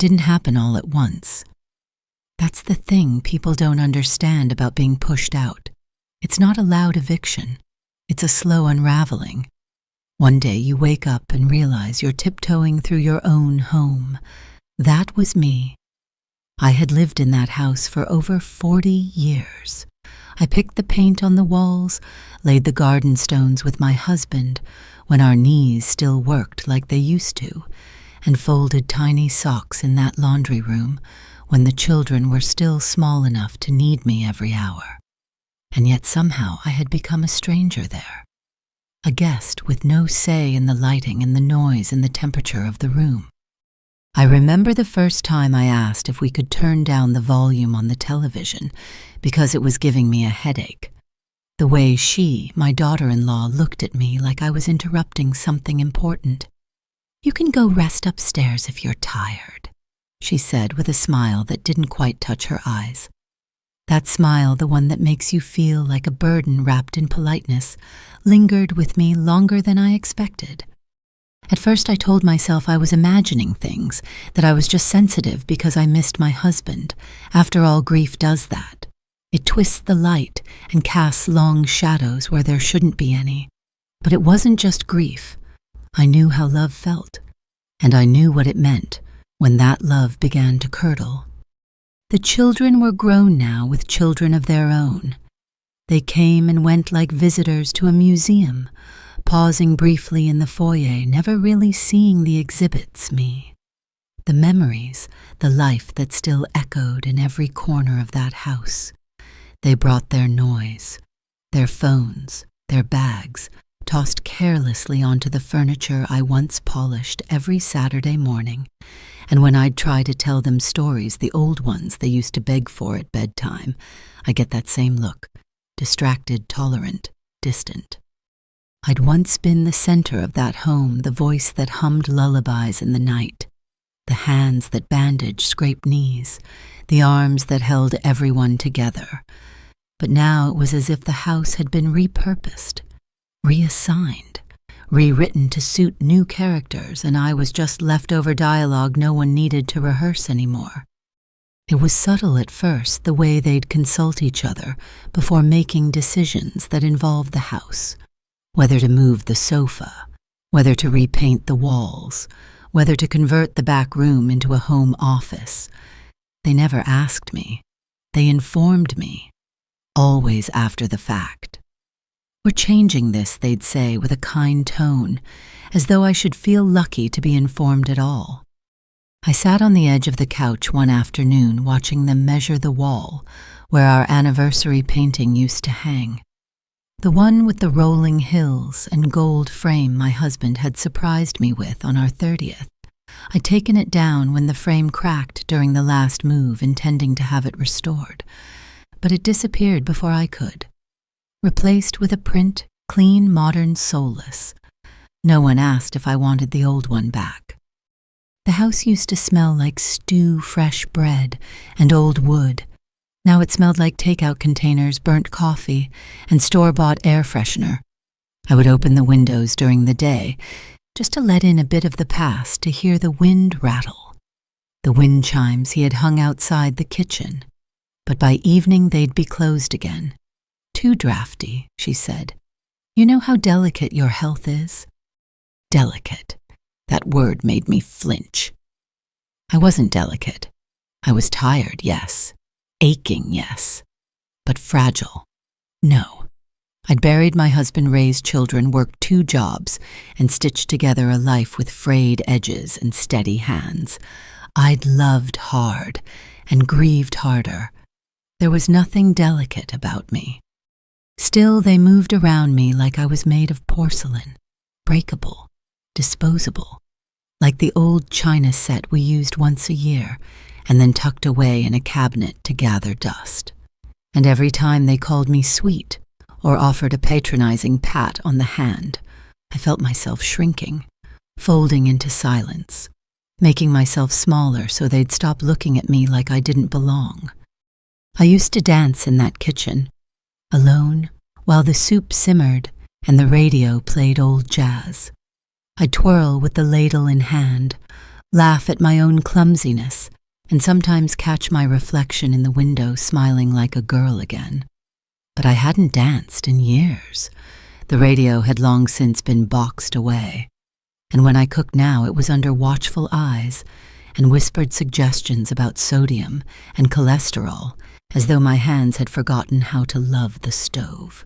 didn't happen all at once. That's the thing people don't understand about being pushed out. It's not a loud eviction. It's a slow unraveling. One day you wake up and realize you're tiptoeing through your own home. That was me. I had lived in that house for over 40 years. I picked the paint on the walls, laid the garden stones with my husband when our knees still worked like they used to, and folded tiny socks in that laundry room when the children were still small enough to need me every hour. And yet somehow I had become a stranger there, a guest with no say in the lighting and the noise and the temperature of the room. I remember the first time I asked if we could turn down the volume on the television because it was giving me a headache. The way she, my daughter-in-law, looked at me like I was interrupting something important. "You can go rest upstairs if you're tired," she said with a smile that didn't quite touch her eyes. That smile, the one that makes you feel like a burden wrapped in politeness, lingered with me longer than I expected. At first I told myself I was imagining things, that I was just sensitive because I missed my husband. After all, grief does that. It twists the light and casts long shadows where there shouldn't be any. But it wasn't just grief. I knew how love felt, and I knew what it meant when that love began to curdle. The children were grown now with children of their own. They came and went like visitors to a museum, pausing briefly in the foyer, never really seeing the exhibits, me. The memories, the life that still echoed in every corner of that house. They brought their noise, their phones, their bags, tossed carelessly onto the furniture I once polished every Saturday morning, and when I'd try to tell them stories, the old ones they used to beg for at bedtime, I get that same look, distracted, tolerant, distant. I'd once been the center of that home, the voice that hummed lullabies in the night, the hands that bandaged scraped knees, the arms that held everyone together. But now it was as if the house had been repurposed, reassigned, rewritten to suit new characters, and I was just leftover dialogue no one needed to rehearse anymore. It was subtle at first, the way they'd consult each other before making decisions that involved the house. Whether to move the sofa, whether to repaint the walls, whether to convert the back room into a home office. They never asked me. They informed me, always after the fact. "We're changing this," they'd say with a kind tone, as though I should feel lucky to be informed at all. I sat on the edge of the couch one afternoon watching them measure the wall where our anniversary painting used to hang. The one with the rolling hills and gold frame my husband had surprised me with on our 30th. I'd taken it down when the frame cracked during the last move, intending to have it restored, but it disappeared before I could. Replaced with a print, clean, modern, soulless. No one asked if I wanted the old one back. The house used to smell like stew, fresh bread, and old wood. Now it smelled like takeout containers, burnt coffee, and store-bought air freshener. I would open the windows during the day, just to let in a bit of the past, to hear the wind rattle. The wind chimes he had hung outside the kitchen, but by evening they'd be closed again. "Too drafty," she said. "You know how delicate your health is?" Delicate. That word made me flinch. I wasn't delicate. I was tired, yes. Aching, yes. But fragile, no. I'd buried my husband, raised children, worked 2 jobs, and stitched together a life with frayed edges and steady hands. I'd loved hard and grieved harder. There was nothing delicate about me. Still, they moved around me like I was made of porcelain, breakable, disposable, like the old china set we used once a year and then tucked away in a cabinet to gather dust. And every time they called me sweet or offered a patronizing pat on the hand, I felt myself shrinking, folding into silence, making myself smaller so they'd stop looking at me like I didn't belong. I used to dance in that kitchen, alone, while the soup simmered and the radio played old jazz. I'd twirl with the ladle in hand, laugh at my own clumsiness, and sometimes catch my reflection in the window smiling like a girl again. But I hadn't danced in years. The radio had long since been boxed away, and when I cooked now it was under watchful eyes and whispered suggestions about sodium and cholesterol, as though my hands had forgotten how to love the stove.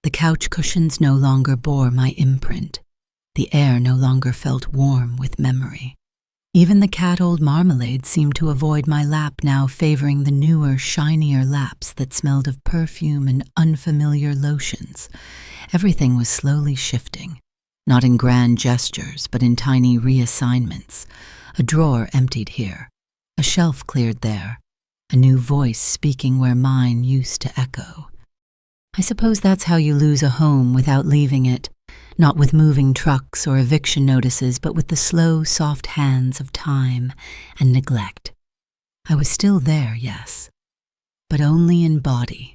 The couch cushions no longer bore my imprint. The air no longer felt warm with memory. Even the cat-old marmalade seemed to avoid my lap now, favoring the newer, shinier laps that smelled of perfume and unfamiliar lotions. Everything was slowly shifting, not in grand gestures, but in tiny reassignments. A drawer emptied here, a shelf cleared there, a new voice speaking where mine used to echo. I suppose that's how you lose a home without leaving it, not with moving trucks or eviction notices, but with the slow, soft hands of time and neglect. I was still there, yes, but only in body,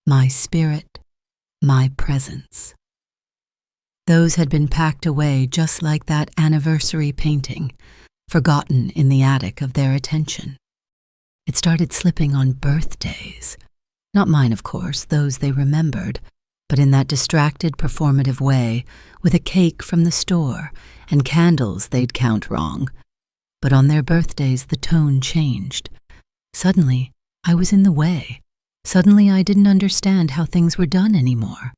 my spirit, my presence. Those had been packed away just like that anniversary painting, forgotten in the attic of their attention. It started slipping on birthdays. Not mine, of course, those they remembered, but in that distracted, performative way, with a cake from the store and candles they'd count wrong. But on their birthdays, the tone changed. Suddenly, I was in the way. Suddenly, I didn't understand how things were done anymore.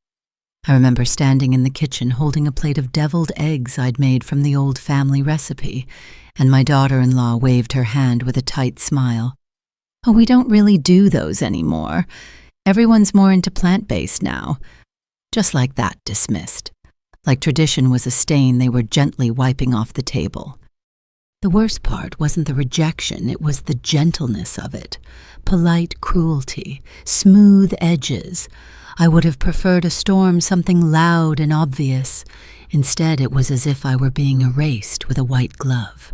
I remember standing in the kitchen holding a plate of deviled eggs I'd made from the old family recipe, and my daughter-in-law waved her hand with a tight smile. "Oh, we don't really do those anymore. Everyone's more into plant-based now." Just like that, dismissed. Like tradition was a stain they were gently wiping off the table. The worst part wasn't the rejection, it was the gentleness of it. Polite cruelty, smooth edges. I would have preferred a storm, something loud and obvious. Instead, it was as if I were being erased with a white glove.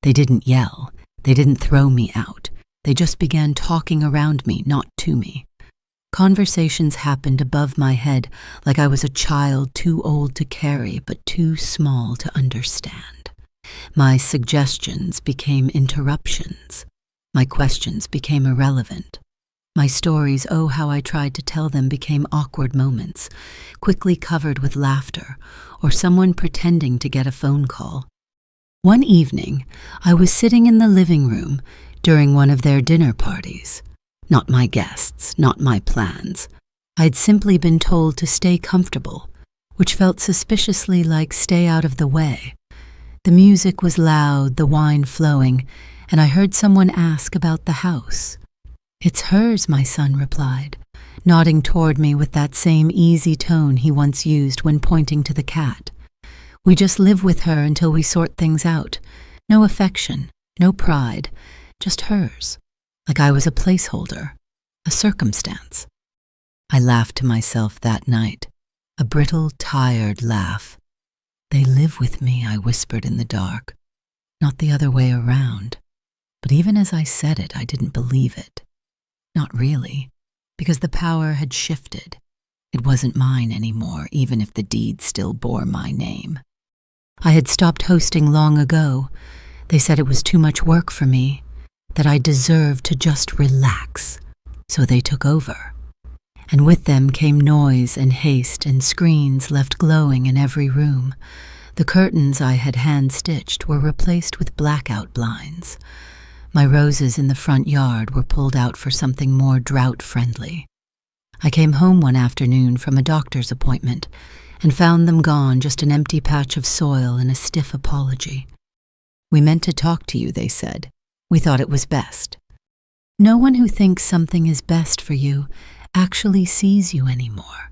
They didn't yell. They didn't throw me out. They just began talking around me, not to me. Conversations happened above my head like I was a child too old to carry but too small to understand. My suggestions became interruptions. My questions became irrelevant. My stories, oh how I tried to tell them, became awkward moments, quickly covered with laughter or someone pretending to get a phone call. One evening, I was sitting in the living room during one of their dinner parties. Not my guests, not my plans. I'd simply been told to stay comfortable, which felt suspiciously like stay out of the way. The music was loud, the wine flowing, and I heard someone ask about the house. "It's hers," my son replied, nodding toward me with that same easy tone he once used when pointing to the cat. "We just live with her until we sort things out. No affection, no pride, just hers. Like I was a placeholder, a circumstance." I laughed to myself that night, a brittle, tired laugh. "They live with me," I whispered in the dark, not the other way around. But even as I said it, I didn't believe it. Not really, because the power had shifted. It wasn't mine anymore, even if the deed still bore my name. I had stopped hosting long ago. They said it was too much work for me, that I deserved to just relax, so they took over. And with them came noise and haste and screens left glowing in every room. The curtains I had hand-stitched were replaced with blackout blinds. My roses in the front yard were pulled out for something more drought-friendly. I came home one afternoon from a doctor's appointment and found them gone, just an empty patch of soil and a stiff apology. "We meant to talk to you," they said. "We thought it was best." No one who thinks something is best for you actually sees you anymore.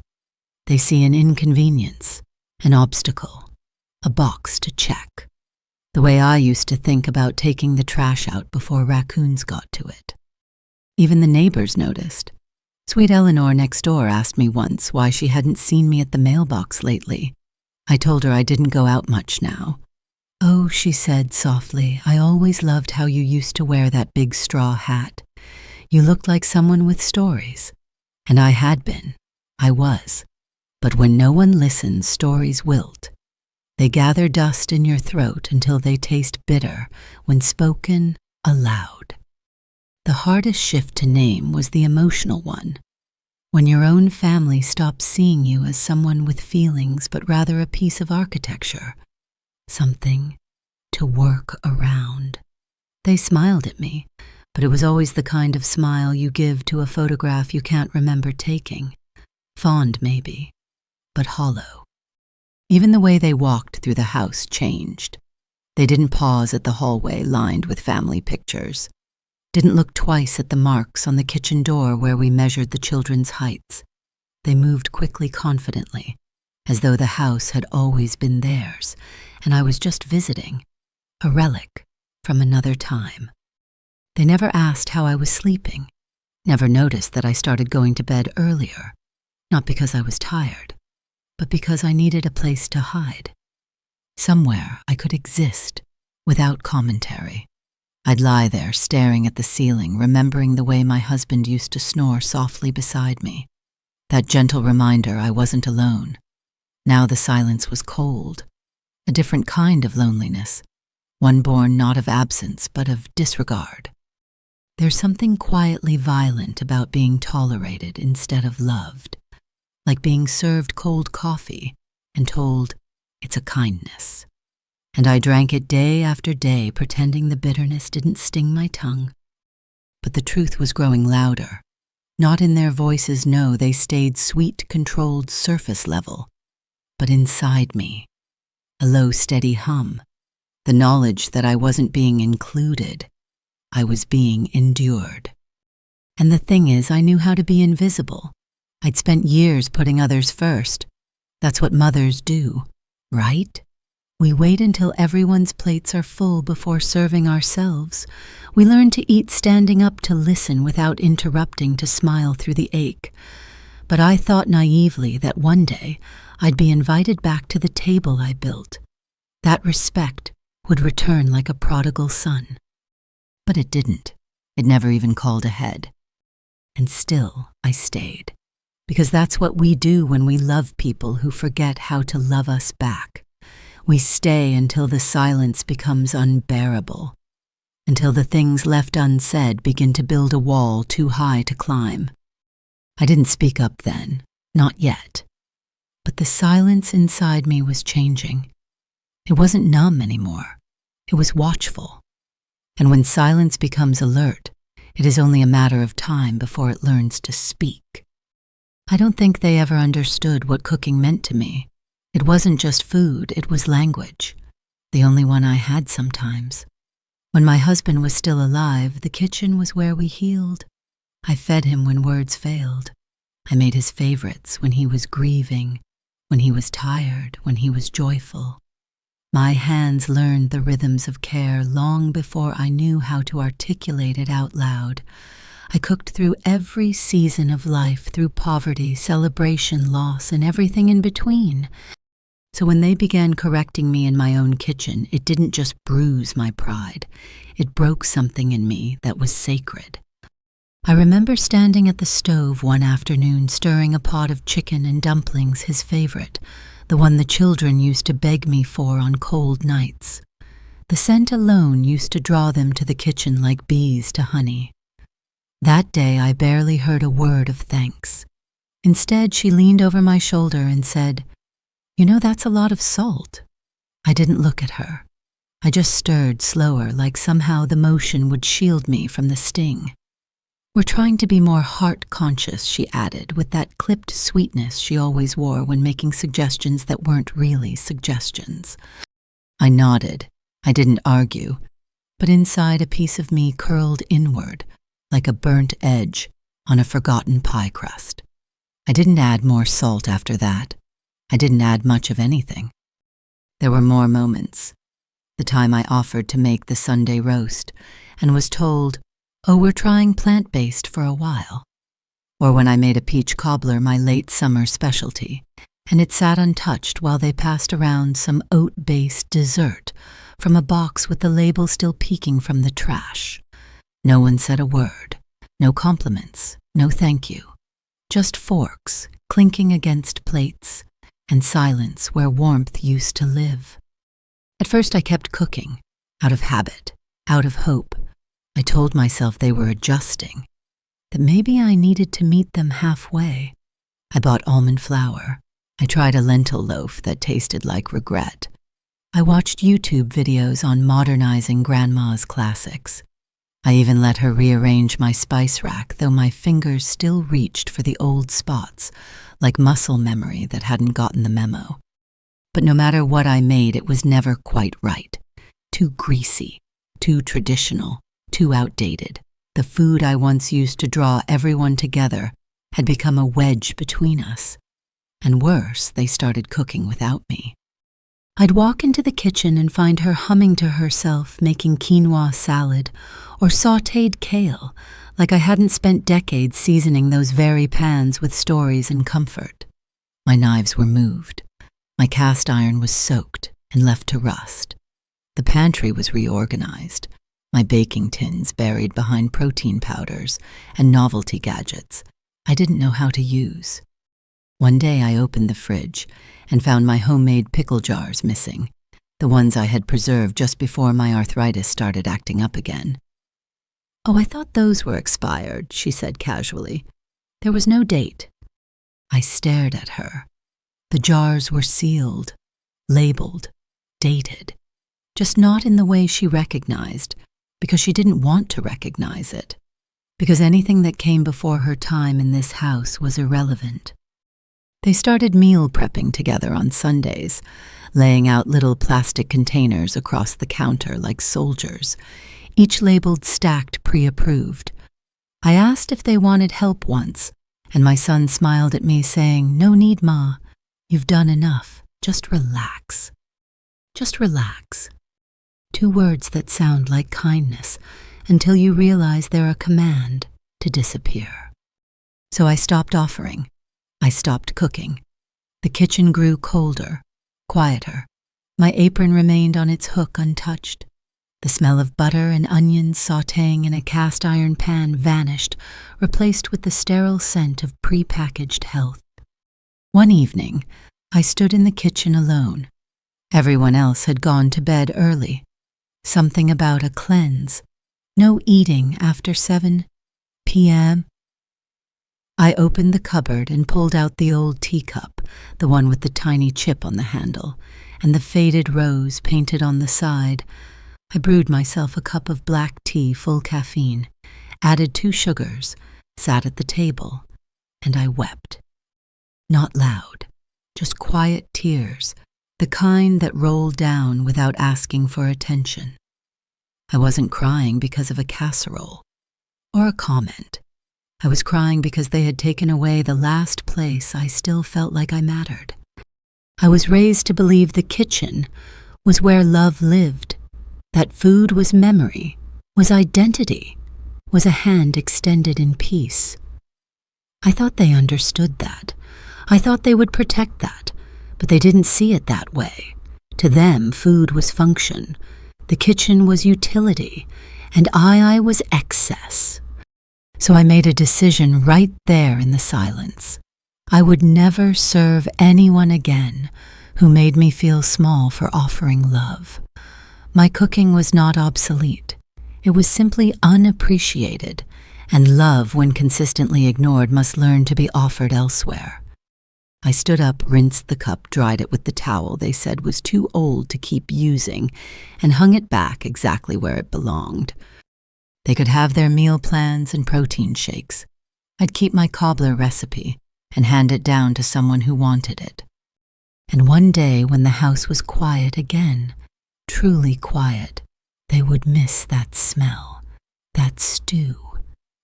They see an inconvenience, an obstacle, a box to check. The way I used to think about taking the trash out before raccoons got to it. Even the neighbors noticed. Sweet Eleanor next door asked me once why she hadn't seen me at the mailbox lately. I told her I didn't go out much now. "Oh," she said softly, "I always loved how you used to wear that big straw hat. You looked like someone with stories." And I had been. I was. But when no one listens, stories wilt. They gather dust in your throat until they taste bitter when spoken aloud. The hardest shift to name was the emotional one, when your own family stops seeing you as someone with feelings but rather a piece of architecture, something to work around. They smiled at me, but it was always the kind of smile you give to a photograph you can't remember taking. Fond, maybe, but hollow. Even the way they walked through the house changed. They didn't pause at the hallway lined with family pictures, didn't look twice at the marks on the kitchen door where we measured the children's heights. They moved quickly, confidently, as though the house had always been theirs, and I was just visiting, a relic from another time. They never asked how I was sleeping, never noticed that I started going to bed earlier, not because I was tired, but because I needed a place to hide. Somewhere I could exist without commentary. I'd lie there staring at the ceiling, remembering the way my husband used to snore softly beside me. That gentle reminder I wasn't alone. Now the silence was cold, a different kind of loneliness, one born not of absence but of disregard. There's something quietly violent about being tolerated instead of loved, like being served cold coffee and told it's a kindness. And I drank it day after day, pretending the bitterness didn't sting my tongue. But the truth was growing louder. Not in their voices, no, they stayed sweet, controlled, surface level. But inside me, a low, steady hum, the knowledge that I wasn't being included, I was being endured. And the thing is, I knew how to be invisible. I'd spent years putting others first. That's what mothers do, right? We wait until everyone's plates are full before serving ourselves. We learn to eat standing up, to listen without interrupting, to smile through the ache. But I thought naively that one day I'd be invited back to the table I built. That respect would return like a prodigal son. But it didn't. It never even called ahead. And still I stayed. Because that's what we do when we love people who forget how to love us back. We stay until the silence becomes unbearable, until the things left unsaid begin to build a wall too high to climb. I didn't speak up then, not yet. But the silence inside me was changing. It wasn't numb anymore. It was watchful. And when silence becomes alert, it is only a matter of time before it learns to speak. I don't think they ever understood what cooking meant to me. It wasn't just food, it was language, the only one I had sometimes. When my husband was still alive, the kitchen was where we healed. I fed him when words failed. I made his favorites when he was grieving, when he was tired, when he was joyful. My hands learned the rhythms of care long before I knew how to articulate it out loud. I cooked through every season of life, through poverty, celebration, loss, and everything in between. So when they began correcting me in my own kitchen, it didn't just bruise my pride. It broke something in me that was sacred. I remember standing at the stove one afternoon, stirring a pot of chicken and dumplings, his favorite, the one the children used to beg me for on cold nights. The scent alone used to draw them to the kitchen like bees to honey. That day I barely heard a word of thanks. Instead, she leaned over my shoulder and said, "You know, that's a lot of salt." I didn't look at her. I just stirred slower, like somehow the motion would shield me from the sting. "We're trying to be more heart-conscious," she added, with that clipped sweetness she always wore when making suggestions that weren't really suggestions. I nodded. I didn't argue, but inside a piece of me curled inward, like a burnt edge on a forgotten pie crust. I didn't add more salt after that. I didn't add much of anything. There were more moments. The time I offered to make the Sunday roast and was told, "Oh, we're trying plant-based for a while." Or when I made a peach cobbler my late summer specialty, and it sat untouched while they passed around some oat-based dessert from a box with the label still peeking from the trash. No one said a word, no compliments, no thank you. Just forks clinking against plates, and silence where warmth used to live. At first I kept cooking, out of habit, out of hope. I told myself they were adjusting, that maybe I needed to meet them halfway. I bought almond flour. I tried a lentil loaf that tasted like regret. I watched YouTube videos on modernizing Grandma's classics. I even let her rearrange my spice rack, though my fingers still reached for the old spots, like muscle memory that hadn't gotten the memo. But no matter what I made, it was never quite right. Too greasy, too traditional, too outdated. The food I once used to draw everyone together had become a wedge between us. And worse, they started cooking without me. I'd walk into the kitchen and find her humming to herself, making quinoa salad or sautéed kale, like I hadn't spent decades seasoning those very pans with stories and comfort. My knives were moved. My cast iron was soaked and left to rust. The pantry was reorganized, my baking tins buried behind protein powders and novelty gadgets I didn't know how to use. One day I opened the fridge and found my homemade pickle jars missing, the ones I had preserved just before my arthritis started acting up again. "Oh, I thought those were expired," she said casually. "There was no date." I stared at her. The jars were sealed, labeled, dated, just not in the way she recognized, because she didn't want to recognize it, because anything that came before her time in this house was irrelevant. They started meal prepping together on Sundays, laying out little plastic containers across the counter like soldiers, each labeled stacked pre-approved. I asked if they wanted help once, and my son smiled at me saying, "No need, Ma. You've done enough. Just relax." Just relax. 2 words that sound like kindness until you realize they're a command to disappear. So I stopped offering. I stopped cooking. The kitchen grew colder, quieter. My apron remained on its hook untouched. The smell of butter and onions sautéing in a cast iron pan vanished, replaced with the sterile scent of prepackaged health. One evening, I stood in the kitchen alone. Everyone else had gone to bed early. Something about a cleanse. No eating after 7 p.m. I opened the cupboard and pulled out the old teacup, the one with the tiny chip on the handle, and the faded rose painted on the side. I brewed myself a cup of black tea full caffeine, added 2 sugars, sat at the table, and I wept. Not loud, just quiet tears, the kind that rolled down without asking for attention. I wasn't crying because of a casserole or a comment. I was crying because they had taken away the last place I still felt like I mattered. I was raised to believe the kitchen was where love lived, that food was memory, was identity, was a hand extended in peace. I thought they understood that. I thought they would protect that, but they didn't see it that way. To them, food was function, the kitchen was utility, and I was excess. So I made a decision right there in the silence. I would never serve anyone again who made me feel small for offering love. My cooking was not obsolete. It was simply unappreciated, and love, when consistently ignored, must learn to be offered elsewhere. I stood up, rinsed the cup, dried it with the towel they said was too old to keep using, and hung it back exactly where it belonged. They could have their meal plans and protein shakes. I'd keep my cobbler recipe and hand it down to someone who wanted it. And one day when the house was quiet again, truly quiet, they would miss that smell, that stew,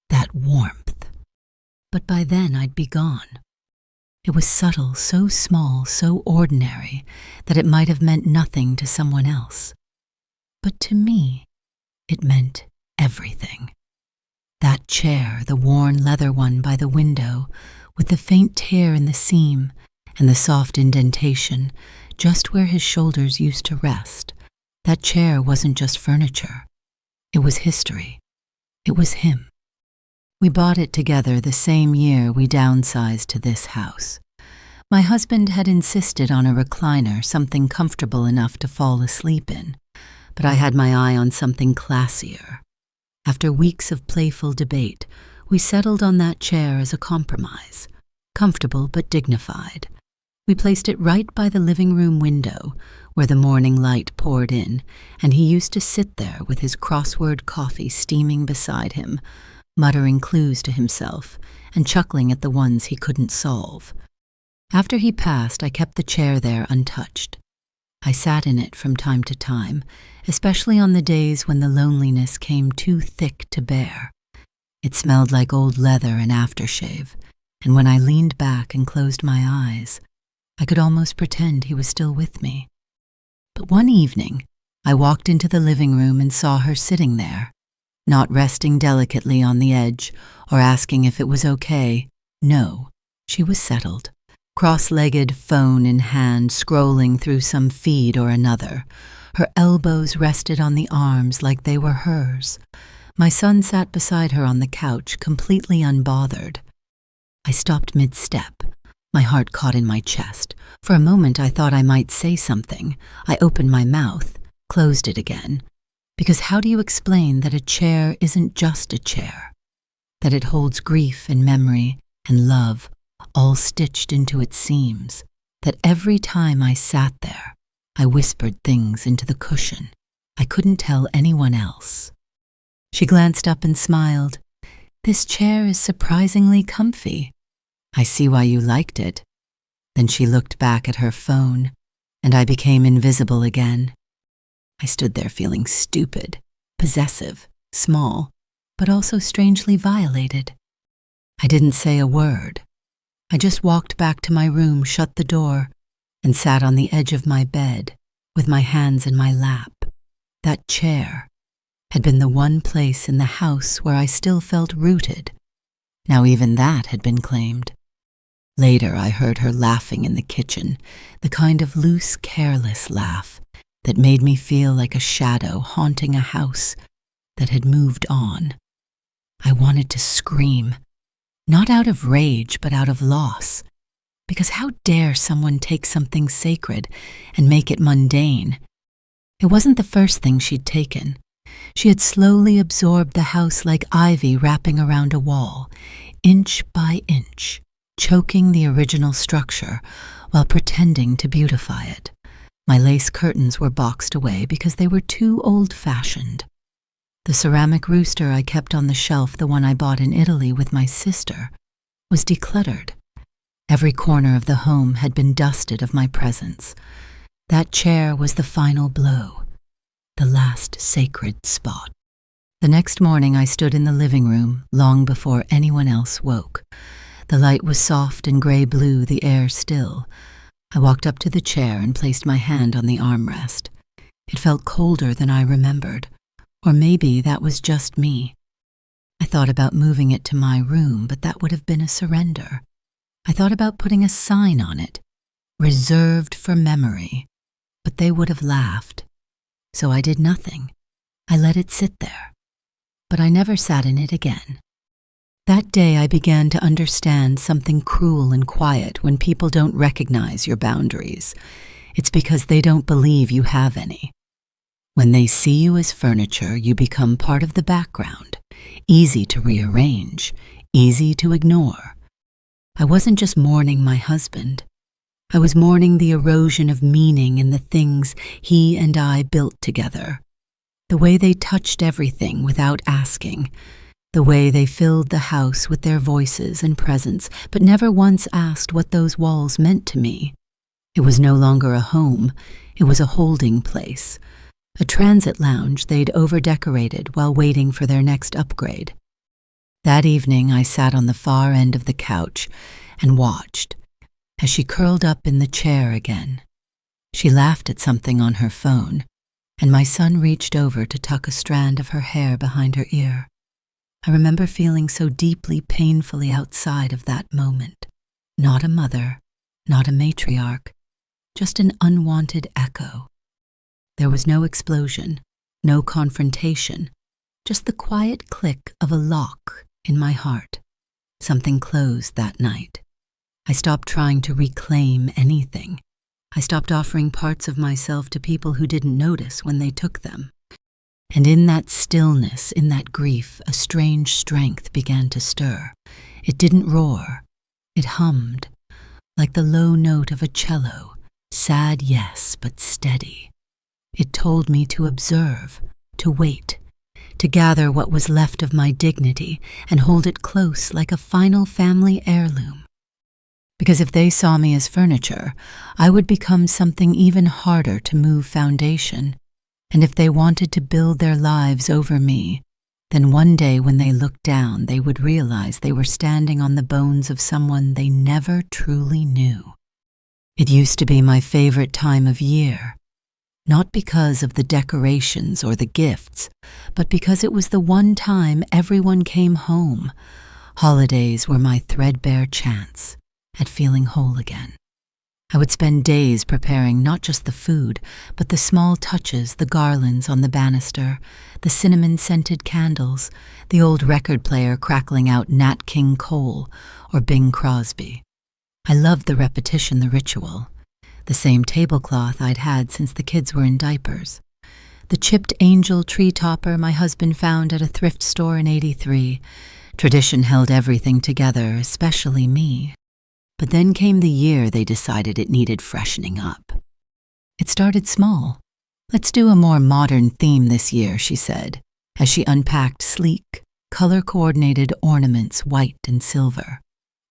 that warmth. But by then I'd be gone. It was subtle, so small, so ordinary, that it might have meant nothing to someone else. But to me, it meant everything. That chair, the worn leather one by the window, with the faint tear in the seam and the soft indentation just where his shoulders used to rest, that chair wasn't just furniture. It was history. It was him. We bought it together the same year we downsized to this house. My husband had insisted on a recliner, something comfortable enough to fall asleep in, but I had my eye on something classier. After weeks of playful debate, we settled on that chair as a compromise, comfortable but dignified. We placed it right by the living room window, where the morning light poured in, and he used to sit there with his crossword coffee steaming beside him, muttering clues to himself and chuckling at the ones he couldn't solve. After he passed, I kept the chair there untouched. I sat in it from time to time, especially on the days when the loneliness came too thick to bear. It smelled like old leather and aftershave, and when I leaned back and closed my eyes, I could almost pretend he was still with me. But one evening, I walked into the living room and saw her sitting there, not resting delicately on the edge or asking if it was okay. No, she was settled, cross-legged, phone in hand, scrolling through some feed or another. Her elbows rested on the arms like they were hers. My son sat beside her on the couch, completely unbothered. I stopped mid-step. My heart caught in my chest. For a moment I thought I might say something. I opened my mouth, closed it again. Because how do you explain that a chair isn't just a chair? That it holds grief and memory and love all stitched into its seams? That every time I sat there, I whispered things into the cushion I couldn't tell anyone else? She glanced up and smiled. "This chair is surprisingly comfy. I see why you liked it." Then she looked back at her phone, and I became invisible again. I stood there feeling stupid, possessive, small, but also strangely violated. I didn't say a word. I just walked back to my room, shut the door, and sat on the edge of my bed with my hands in my lap. That chair had been the one place in the house where I still felt rooted. Now even that had been claimed. Later I heard her laughing in the kitchen, the kind of loose, careless laugh that made me feel like a shadow haunting a house that had moved on. I wanted to scream, not out of rage but out of loss, because how dare someone take something sacred and make it mundane? It wasn't the first thing she'd taken. She had slowly absorbed the house like ivy wrapping around a wall, inch by inch, choking the original structure while pretending to beautify it. My lace curtains were boxed away because they were too old-fashioned. The ceramic rooster I kept on the shelf, the one I bought in Italy with my sister, was decluttered. Every corner of the home had been dusted of my presence. That chair was the final blow, the last sacred spot. The next morning I stood in the living room long before anyone else woke. The light was soft and gray-blue, the air still. I walked up to the chair and placed my hand on the armrest. It felt colder than I remembered, or maybe that was just me. I thought about moving it to my room, but that would have been a surrender. I thought about putting a sign on it, reserved for memory, but they would have laughed. So I did nothing. I let it sit there. But I never sat in it again. That day I began to understand something cruel and quiet when people don't recognize your boundaries. It's because they don't believe you have any. When they see you as furniture, you become part of the background, easy to rearrange, easy to ignore. I wasn't just mourning my husband. I was mourning the erosion of meaning in the things he and I built together. The way they touched everything without asking. The way they filled the house with their voices and presence, but never once asked what those walls meant to me. It was no longer a home. It was a holding place. A transit lounge they'd over-decorated while waiting for their next upgrade. That evening I sat on the far end of the couch and watched as she curled up in the chair again. She laughed at something on her phone, and my son reached over to tuck a strand of her hair behind her ear. I remember feeling so deeply, painfully outside of that moment. Not a mother, not a matriarch, just an unwanted echo. There was no explosion, no confrontation, just the quiet click of a lock in my heart. Something closed that night. I stopped trying to reclaim anything. I stopped offering parts of myself to people who didn't notice when they took them. And in that stillness, in that grief, a strange strength began to stir. It didn't roar. It hummed, like the low note of a cello, sad yes, but steady. It told me to observe, to wait, to gather what was left of my dignity and hold it close like a final family heirloom. Because if they saw me as furniture, I would become something even harder to move foundation. And if they wanted to build their lives over me, then one day when they looked down, they would realize they were standing on the bones of someone they never truly knew. It used to be my favorite time of year, not because of the decorations or the gifts, but because it was the one time everyone came home. Holidays were my threadbare chance at feeling whole again. I would spend days preparing not just the food, but the small touches, the garlands on the banister, the cinnamon-scented candles, the old record player crackling out Nat King Cole or Bing Crosby. I loved the repetition, the ritual. The same tablecloth I'd had since the kids were in diapers. The chipped angel tree topper my husband found at a thrift store in '83. Tradition held everything together, especially me. But then came the year they decided it needed freshening up. It started small. "Let's do a more modern theme this year," she said, as she unpacked sleek, color-coordinated ornaments, white and silver.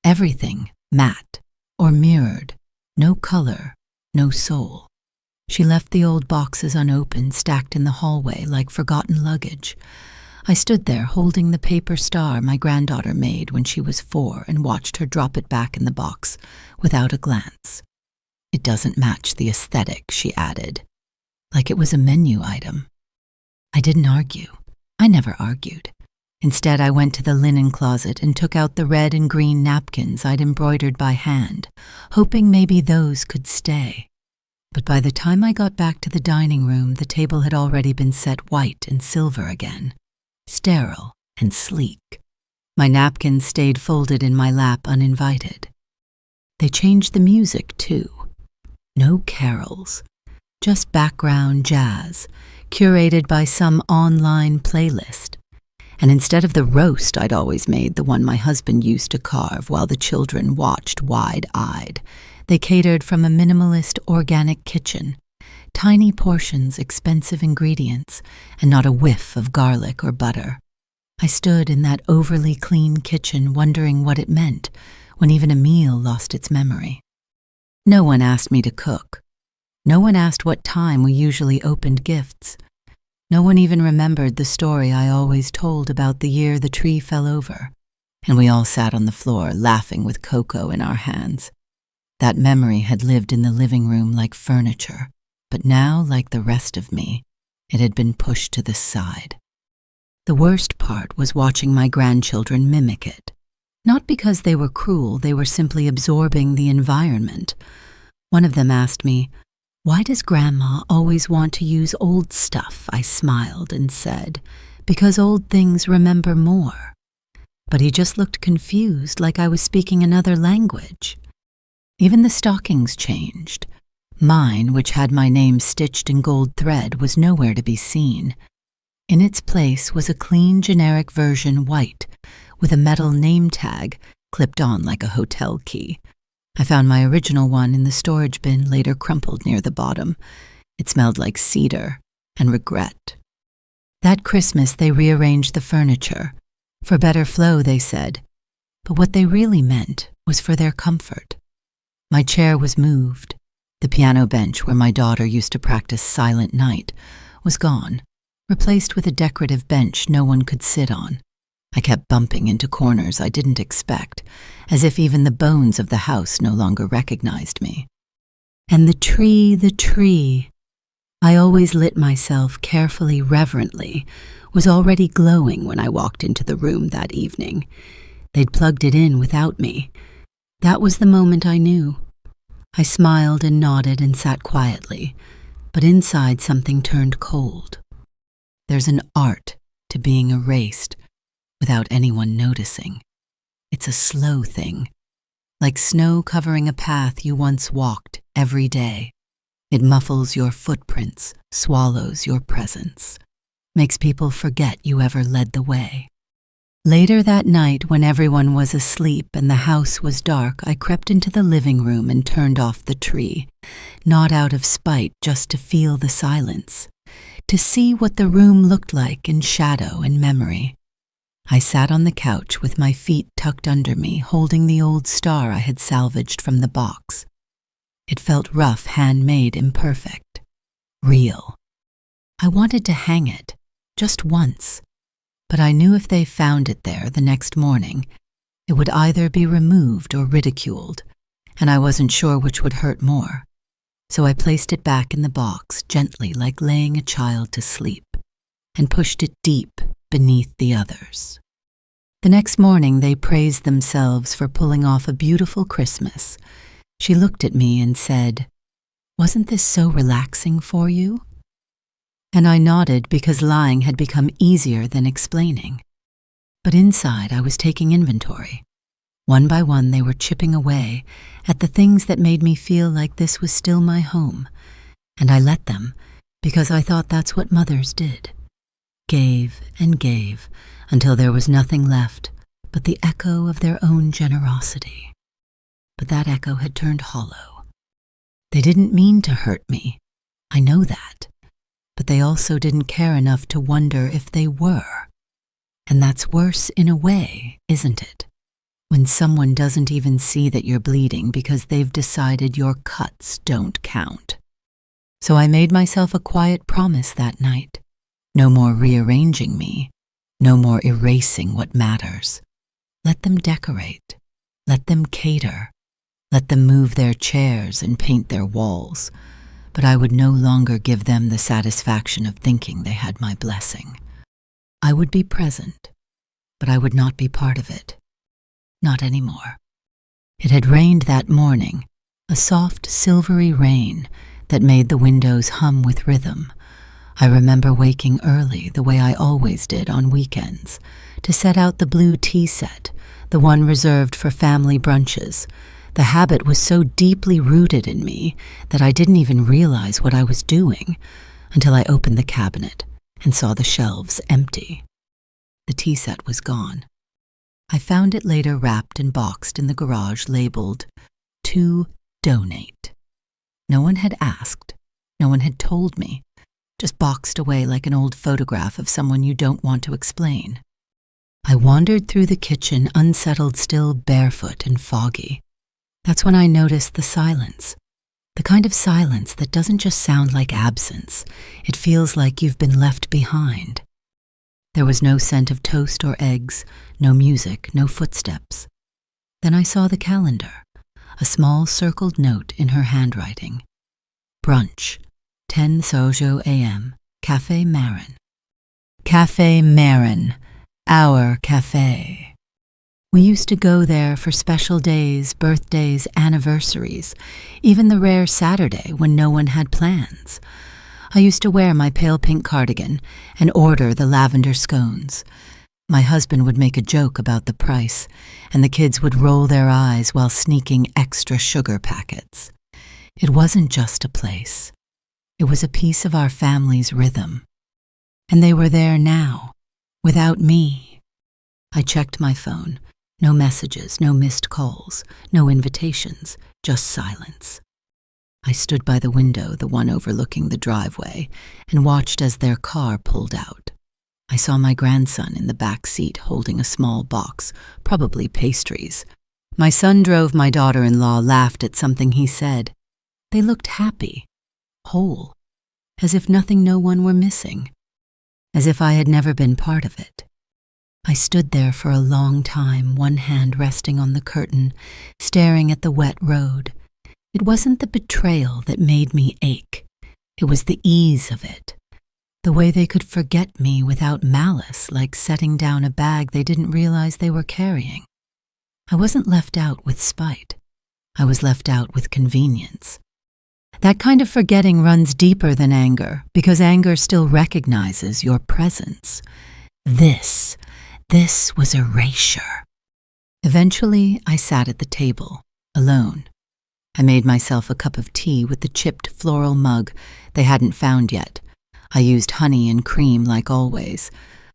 Everything matte or mirrored, no color, no soul. She left the old boxes unopened, stacked in the hallway like forgotten luggage. I stood there holding the paper star my granddaughter made when she was 4 and watched her drop it back in the box without a glance. "It doesn't match the aesthetic," she added, like it was a menu item. I didn't argue. I never argued. Instead, I went to the linen closet and took out the red and green napkins I'd embroidered by hand, hoping maybe those could stay. But by the time I got back to the dining room, the table had already been set white and silver again. Sterile and sleek. My napkins stayed folded in my lap uninvited. They changed the music, too. No carols, just background jazz, curated by some online playlist. And instead of the roast I'd always made, the one my husband used to carve while the children watched wide-eyed, they catered from a minimalist organic kitchen. Tiny portions, expensive ingredients, and not a whiff of garlic or butter. I stood in that overly clean kitchen wondering what it meant when even a meal lost its memory. No one asked me to cook. No one asked what time we usually opened gifts. No one even remembered the story I always told about the year the tree fell over, and we all sat on the floor laughing with cocoa in our hands. That memory had lived in the living room like furniture. But now, like the rest of me, it had been pushed to the side. The worst part was watching my grandchildren mimic it. Not because they were cruel, they were simply absorbing the environment. One of them asked me, "Why does Grandma always want to use old stuff?" I smiled and said, "Because old things remember more." But he just looked confused, like I was speaking another language. Even the stockings changed. Mine, which had my name stitched in gold thread, was nowhere to be seen. In its place was a clean, generic version white, with a metal name tag clipped on like a hotel key. I found my original one in the storage bin, later crumpled near the bottom. It smelled like cedar and regret. That Christmas, they rearranged the furniture. For better flow, they said. But what they really meant was for their comfort. My chair was moved. The piano bench where my daughter used to practice Silent Night was gone, replaced with a decorative bench no one could sit on. I kept bumping into corners I didn't expect, as if even the bones of the house no longer recognized me. And the tree, I always lit myself carefully, reverently, was already glowing when I walked into the room that evening. They'd plugged it in without me. That was the moment I knew. I smiled and nodded and sat quietly, but inside something turned cold. There's an art to being erased without anyone noticing. It's a slow thing, like snow covering a path you once walked every day. It muffles your footprints, swallows your presence, makes people forget you ever led the way. Later that night, when everyone was asleep and the house was dark, I crept into the living room and turned off the tree, not out of spite, just to feel the silence, to see what the room looked like in shadow and memory. I sat on the couch with my feet tucked under me, holding the old star I had salvaged from the box. It felt rough, handmade, imperfect, real. I wanted to hang it, just once. But I knew if they found it there the next morning, it would either be removed or ridiculed, and I wasn't sure which would hurt more. So I placed it back in the box, gently like laying a child to sleep, and pushed it deep beneath the others. The next morning they praised themselves for pulling off a beautiful Christmas. She looked at me and said, "Wasn't this so relaxing for you?" And I nodded because lying had become easier than explaining. But inside I was taking inventory. One by one they were chipping away at the things that made me feel like this was still my home, and I let them because I thought that's what mothers did. Gave and gave until there was nothing left but the echo of their own generosity. But that echo had turned hollow. They didn't mean to hurt me. I know that. But they also didn't care enough to wonder if they were. And that's worse in a way, isn't it? When someone doesn't even see that you're bleeding because they've decided your cuts don't count. So I made myself a quiet promise that night. No more rearranging me. No more erasing what matters. Let them decorate. Let them cater. Let them move their chairs and paint their walls. But I would no longer give them the satisfaction of thinking they had my blessing. I would be present, but I would not be part of it. Not anymore. It had rained that morning, a soft, silvery rain that made the windows hum with rhythm. I remember waking early, the way I always did on weekends, to set out the blue tea set, the one reserved for family brunches. The habit was so deeply rooted in me that I didn't even realize what I was doing until I opened the cabinet and saw the shelves empty. The tea set was gone. I found it later wrapped and boxed in the garage labeled, "To Donate." No one had asked. No one had told me. Just boxed away like an old photograph of someone you don't want to explain. I wandered through the kitchen, unsettled, still barefoot and foggy. That's when I noticed the silence. The kind of silence that doesn't just sound like absence. It feels like you've been left behind. There was no scent of toast or eggs, no music, no footsteps. Then I saw the calendar, a small circled note in her handwriting. Brunch, 10 Sojo a.m., Café Marin. Café Marin, our cafe. We used to go there for special days, birthdays, anniversaries, even the rare Saturday when no one had plans. I used to wear my pale pink cardigan and order the lavender scones. My husband would make a joke about the price, and the kids would roll their eyes while sneaking extra sugar packets. It wasn't just a place. It was a piece of our family's rhythm. And they were there now, without me. I checked my phone. No messages, no missed calls, no invitations, just silence. I stood by the window, the one overlooking the driveway, and watched as their car pulled out. I saw my grandson in the back seat holding a small box, probably pastries. My son drove. My daughter-in-law laughed at something he said. They looked happy, whole, as if nothing, no one were missing, as if I had never been part of it. I stood there for a long time, one hand resting on the curtain, staring at the wet road. It wasn't the betrayal that made me ache. It was the ease of it. The way they could forget me without malice, like setting down a bag they didn't realize they were carrying. I wasn't left out with spite. I was left out with convenience. That kind of forgetting runs deeper than anger, because anger still recognizes your presence. This was erasure. Eventually, I sat at the table, alone. I made myself a cup of tea with the chipped floral mug they hadn't found yet. I used honey and cream like always.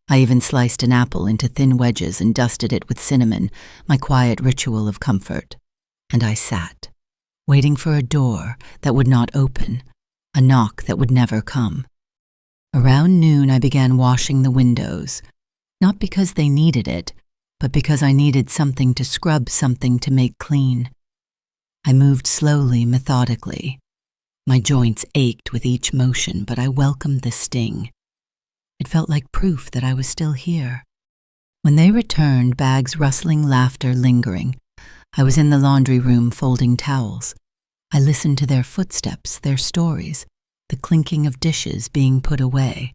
I even sliced an apple into thin wedges and dusted it with cinnamon, my quiet ritual of comfort. And I sat, waiting for a door that would not open, a knock that would never come. Around noon, I began washing the windows, not because they needed it, but because I needed something to scrub, something to make clean. I moved slowly, methodically. My joints ached with each motion, but I welcomed the sting. It felt like proof that I was still here. When they returned, bags rustling, laughter lingering, I was in the laundry room folding towels. I listened to their footsteps, their stories, the clinking of dishes being put away.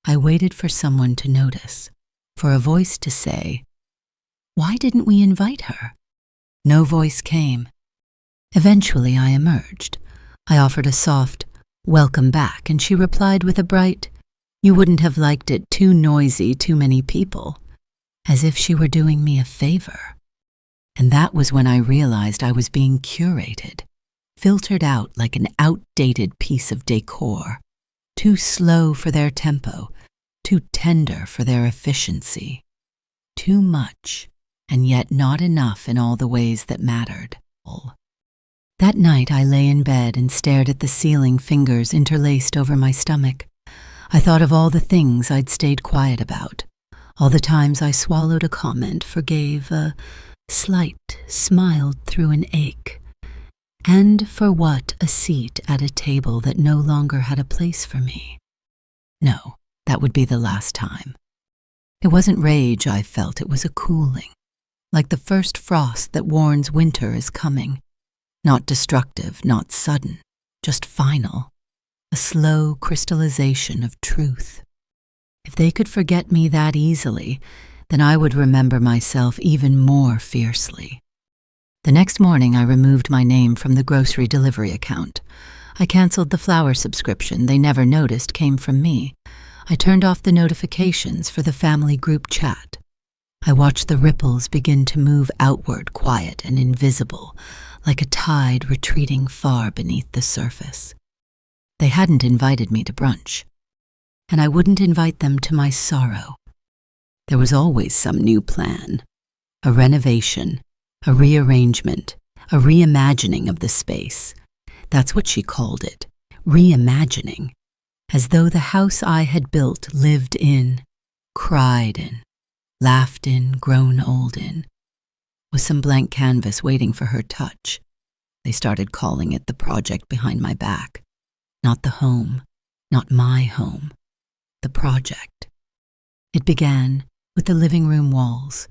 I waited for someone to notice, for a voice to say, "Why didn't we invite her?" No voice came. Eventually I emerged. I offered a soft, "Welcome back," and she replied with a bright, "You wouldn't have liked it, too noisy, too many people," as if she were doing me a favor. And that was when I realized I was being curated, filtered out like an outdated piece of decor, too slow for their tempo, too tender for their efficiency, too much, and yet not enough in all the ways that mattered. That night I lay in bed and stared at the ceiling, fingers interlaced over my stomach. I thought of all the things I'd stayed quiet about, all the times I swallowed a comment, forgave a slight, smiled through an ache. And for what, a seat at a table that no longer had a place for me. No, that would be the last time. It wasn't rage I felt, it was a cooling, like the first frost that warns winter is coming. Not destructive, not sudden, just final. A slow crystallization of truth. If they could forget me that easily, then I would remember myself even more fiercely. The next morning I removed my name from the grocery delivery account. I canceled the flower subscription they never noticed came from me. I turned off the notifications for the family group chat. I watched the ripples begin to move outward, quiet and invisible, like a tide retreating far beneath the surface. They hadn't invited me to brunch, and I wouldn't invite them to my sorrow. There was always some new plan, a renovation, a rearrangement, a reimagining of the space. That's what she called it, reimagining, as though the house I had built, lived in, cried in, laughed in, grown old in, was some blank canvas waiting for her touch. They started calling it the project behind my back. Not the home, not my home, the project. It began with the living room walls.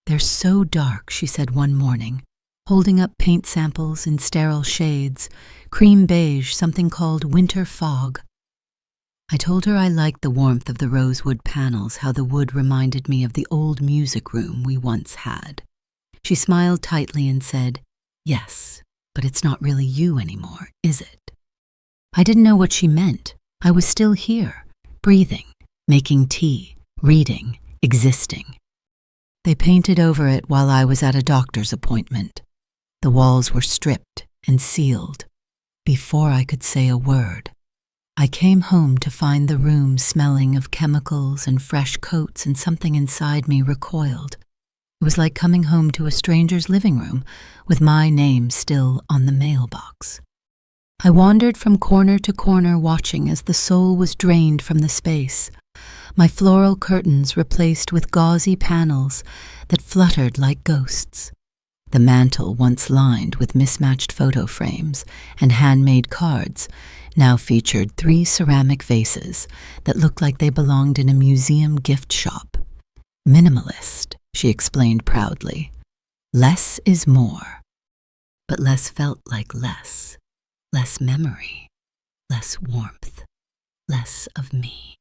"They're so dark," she said one morning, holding up paint samples in sterile shades, cream beige, something called winter fog. I told her I liked the warmth of the rosewood panels, how the wood reminded me of the old music room we once had. She smiled tightly and said, "Yes, but it's not really you anymore, is it?" I didn't know what she meant. I was still here, breathing, making tea, reading, existing. They painted over it while I was at a doctor's appointment. The walls were stripped and sealed. Before I could say a word, I came home to find the room smelling of chemicals and fresh coats, and something inside me recoiled. It was like coming home to a stranger's living room with my name still on the mailbox. I wandered from corner to corner, watching as the soul was drained from the space. My floral curtains replaced with gauzy panels that fluttered like ghosts. The mantel, once lined with mismatched photo frames and handmade cards, now featured 3 ceramic vases that looked like they belonged in a museum gift shop. Minimalist, she explained proudly. Less is more. But less felt like less. Less memory. Less warmth. Less of me.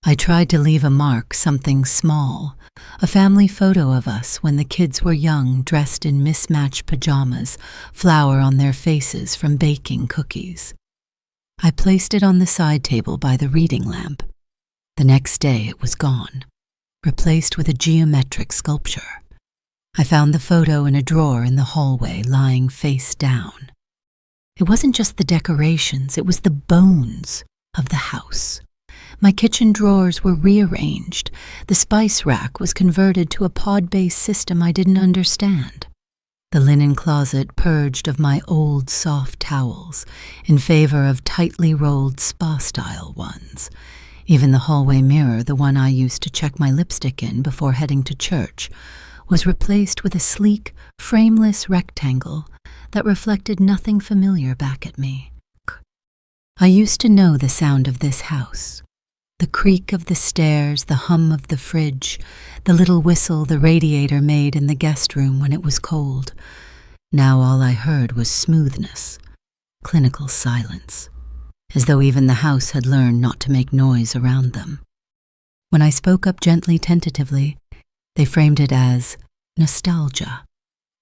I tried to leave a mark, something small, a family photo of us when the kids were young, dressed in mismatched pajamas, flour on their faces from baking cookies. I placed it on the side table by the reading lamp. The next day it was gone, replaced with a geometric sculpture. I found the photo in a drawer in the hallway, lying face down. It wasn't just the decorations, it was the bones of the house. My kitchen drawers were rearranged. The spice rack was converted to a pod-based system I didn't understand. The linen closet purged of my old soft towels in favor of tightly rolled spa-style ones. Even the hallway mirror, the one I used to check my lipstick in before heading to church, was replaced with a sleek, frameless rectangle that reflected nothing familiar back at me. I used to know the sound of this house. The creak of the stairs, the hum of the fridge, the little whistle the radiator made in the guest room when it was cold. Now all I heard was smoothness, clinical silence, as though even the house had learned not to make noise around them. When I spoke up gently, tentatively, they framed it as nostalgia.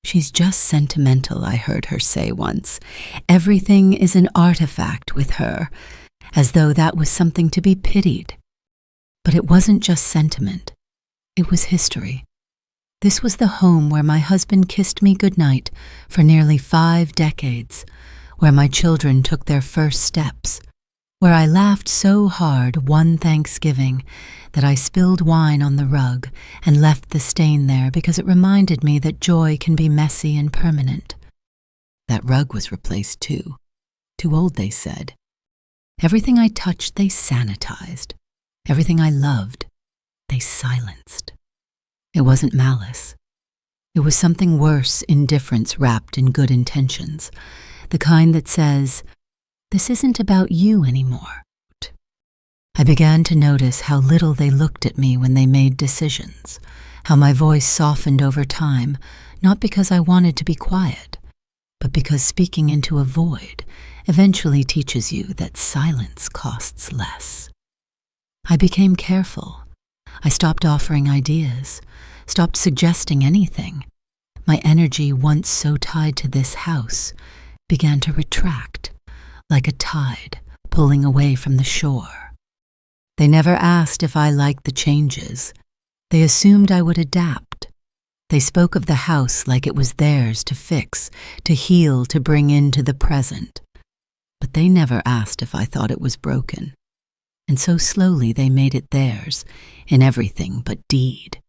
"She's just sentimental," I heard her say once. "Everything is an artifact with her," as though that was something to be pitied. But it wasn't just sentiment. It was history. This was the home where my husband kissed me goodnight for nearly 5 decades, where my children took their first steps, where I laughed so hard one Thanksgiving that I spilled wine on the rug and left the stain there because it reminded me that joy can be messy and permanent. That rug was replaced too. Too old, they said. Everything I touched, they sanitized. Everything I loved, they silenced. It wasn't malice. It was something worse, indifference wrapped in good intentions, the kind that says, "This isn't about you anymore." I began to notice how little they looked at me when they made decisions, how my voice softened over time, not because I wanted to be quiet, but because speaking into a void eventually teaches you that silence costs less. I became careful. I stopped offering ideas, stopped suggesting anything. My energy, once so tied to this house, began to retract, like a tide pulling away from the shore. They never asked if I liked the changes. They assumed I would adapt. They spoke of the house like it was theirs to fix, to heal, to bring into the present. But they never asked if I thought it was broken. And so slowly they made it theirs, in everything but deed.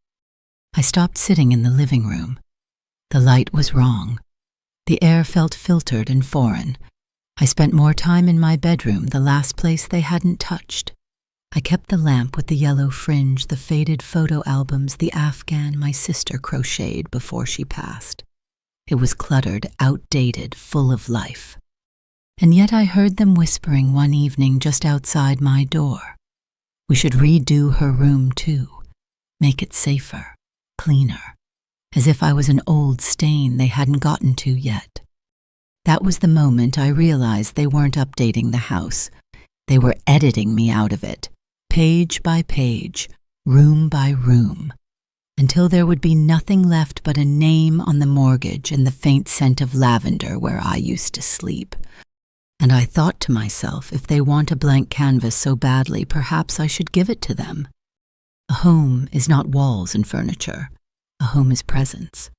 I stopped sitting in the living room. The light was wrong. The air felt filtered and foreign. I spent more time in my bedroom, the last place they hadn't touched. I kept the lamp with the yellow fringe, the faded photo albums, the Afghan my sister crocheted before she passed. It was cluttered, outdated, full of life. And yet I heard them whispering one evening just outside my door. We should redo her room too, make it safer, cleaner, as if I was an old stain they hadn't gotten to yet. That was the moment I realized they weren't updating the house. They were editing me out of it, page by page, room by room, until there would be nothing left but a name on the mortgage and the faint scent of lavender where I used to sleep. And I thought to myself, if they want a blank canvas so badly, perhaps I should give it to them. A home is not walls and furniture. A home is presence.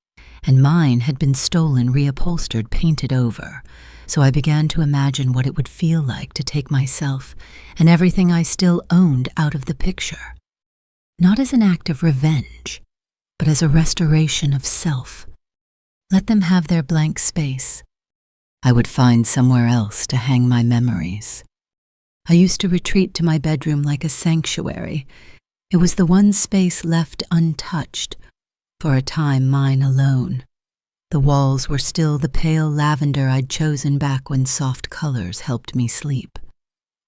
And mine had been stolen, reupholstered, painted over. So I began to imagine what it would feel like to take myself and everything I still owned out of the picture. Not as an act of revenge, but as a restoration of self. Let them have their blank space. I would find somewhere else to hang my memories. I used to retreat to my bedroom like a sanctuary. It was the one space left untouched, for a time mine alone. The walls were still the pale lavender I'd chosen back when soft colors helped me sleep.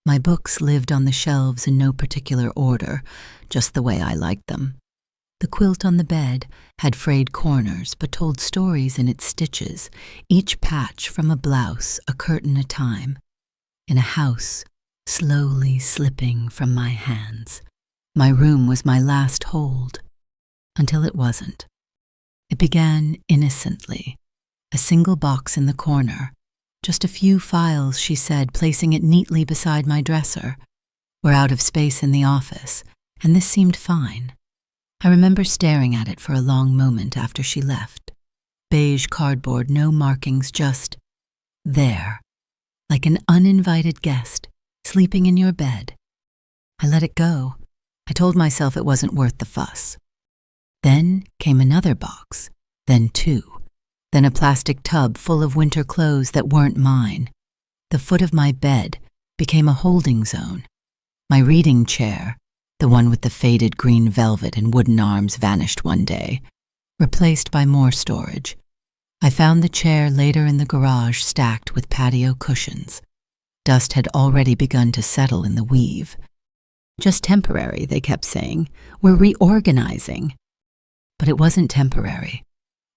My books lived on the shelves in no particular order, just the way I liked them. The quilt on the bed had frayed corners but told stories in its stitches, each patch from a blouse, a curtain a time. In a house, slowly slipping from my hands. My room was my last hold, until it wasn't. It began innocently, a single box in the corner, just a few files, she said, placing it neatly beside my dresser. We're out of space in the office, and this seemed fine. I remember staring at it for a long moment after she left. Beige cardboard, no markings, just there, like an uninvited guest, sleeping in your bed. I let it go. I told myself it wasn't worth the fuss. Then came another box, then two, then a plastic tub full of winter clothes that weren't mine. The foot of my bed became a holding zone. My reading chair, the one with the faded green velvet and wooden arms, vanished one day, replaced by more storage. I found the chair later in the garage stacked with patio cushions. Dust had already begun to settle in the weave. Just temporary, they kept saying. We're reorganizing. But it wasn't temporary.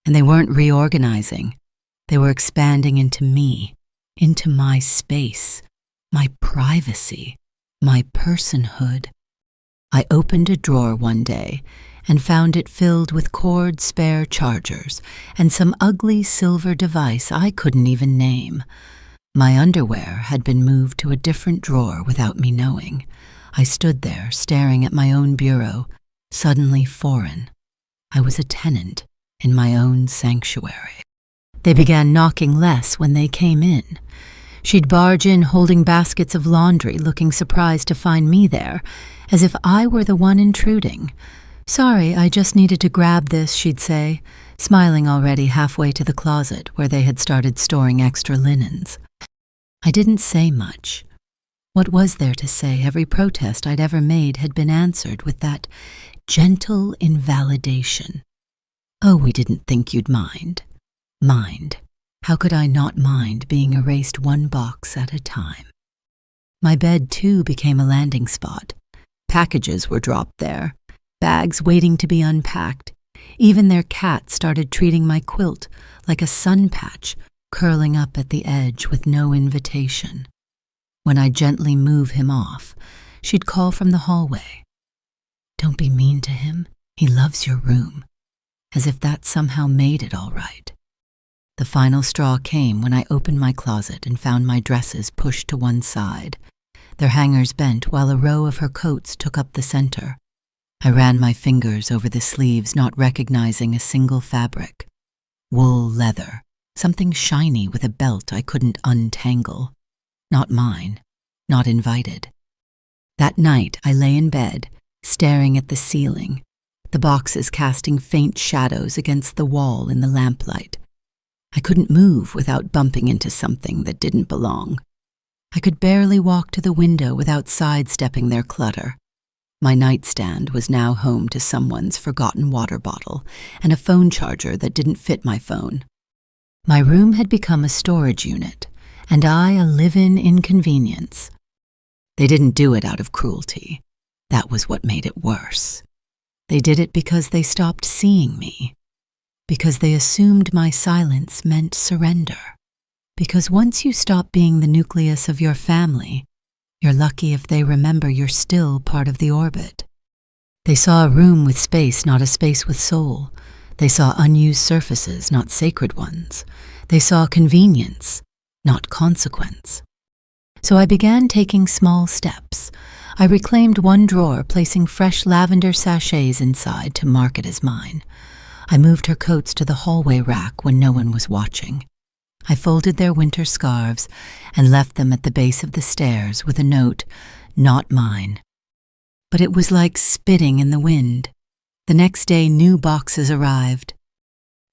And they weren't reorganizing. They were expanding into me, into my space, my privacy, my personhood. I opened a drawer one day and found it filled with cord spare chargers and some ugly silver device I couldn't even name. My underwear had been moved to a different drawer without me knowing. I stood there staring at my own bureau, suddenly foreign. I was a tenant in my own sanctuary. They began knocking less when they came in. She'd barge in holding baskets of laundry, looking surprised to find me there, as if I were the one intruding. "Sorry, I just needed to grab this," she'd say, smiling already halfway to the closet where they had started storing extra linens. I didn't say much. What was there to say? Every protest I'd ever made had been answered with that gentle invalidation. "Oh, we didn't think you'd mind." Mind. How could I not mind being erased one box at a time? My bed, too, became a landing spot. Packages were dropped there, bags waiting to be unpacked. Even their cat started treating my quilt like a sun patch, curling up at the edge with no invitation. When I gently move him off, she'd call from the hallway. "Don't be mean to him. He loves your room." As if that somehow made it all right. The final straw came when I opened my closet and found my dresses pushed to one side, their hangers bent while a row of her coats took up the center. I ran my fingers over the sleeves, not recognizing a single fabric. Wool leather, something shiny with a belt I couldn't untangle. Not mine, not invited. That night I lay in bed, staring at the ceiling, the boxes casting faint shadows against the wall in the lamplight. I couldn't move without bumping into something that didn't belong. I could barely walk to the window without sidestepping their clutter. My nightstand was now home to someone's forgotten water bottle and a phone charger that didn't fit my phone. My room had become a storage unit, and I a live-in inconvenience. They didn't do it out of cruelty. That was what made it worse. They did it because they stopped seeing me, because they assumed my silence meant surrender, because once you stop being the nucleus of your family, you're lucky if they remember you're still part of the orbit. They saw a room with space, not a space with soul. They saw unused surfaces, not sacred ones. They saw convenience, not consequence. So I began taking small steps. I reclaimed one drawer, placing fresh lavender sachets inside to mark it as mine. I moved her coats to the hallway rack when no one was watching. I folded their winter scarves and left them at the base of the stairs with a note, "Not mine." But it was like spitting in the wind. The next day, new boxes arrived.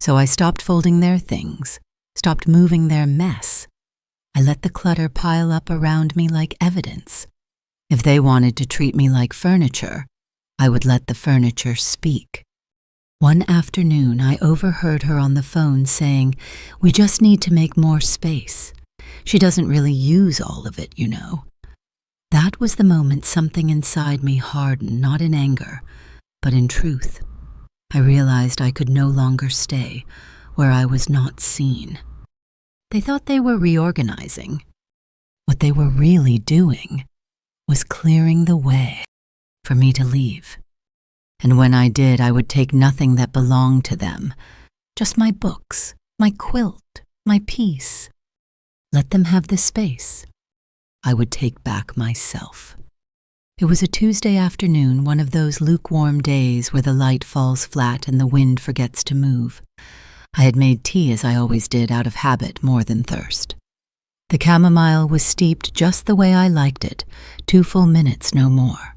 So I stopped folding their things, stopped moving their mess. I let the clutter pile up around me like evidence. If they wanted to treat me like furniture, I would let the furniture speak. One afternoon, I overheard her on the phone saying, "We just need to make more space. She doesn't really use all of it, you know." That was the moment something inside me hardened, not in anger, but in truth. I realized I could no longer stay where I was not seen. They thought they were reorganizing. What they were really doing was clearing the way for me to leave. And when I did, I would take nothing that belonged to them, just my books, my quilt, my peace. Let them have the space. I would take back myself. It was a Tuesday afternoon, one of those lukewarm days where the light falls flat and the wind forgets to move. I had made tea as I always did, out of habit more than thirst. The chamomile was steeped just the way I liked it, 2 full minutes, no more.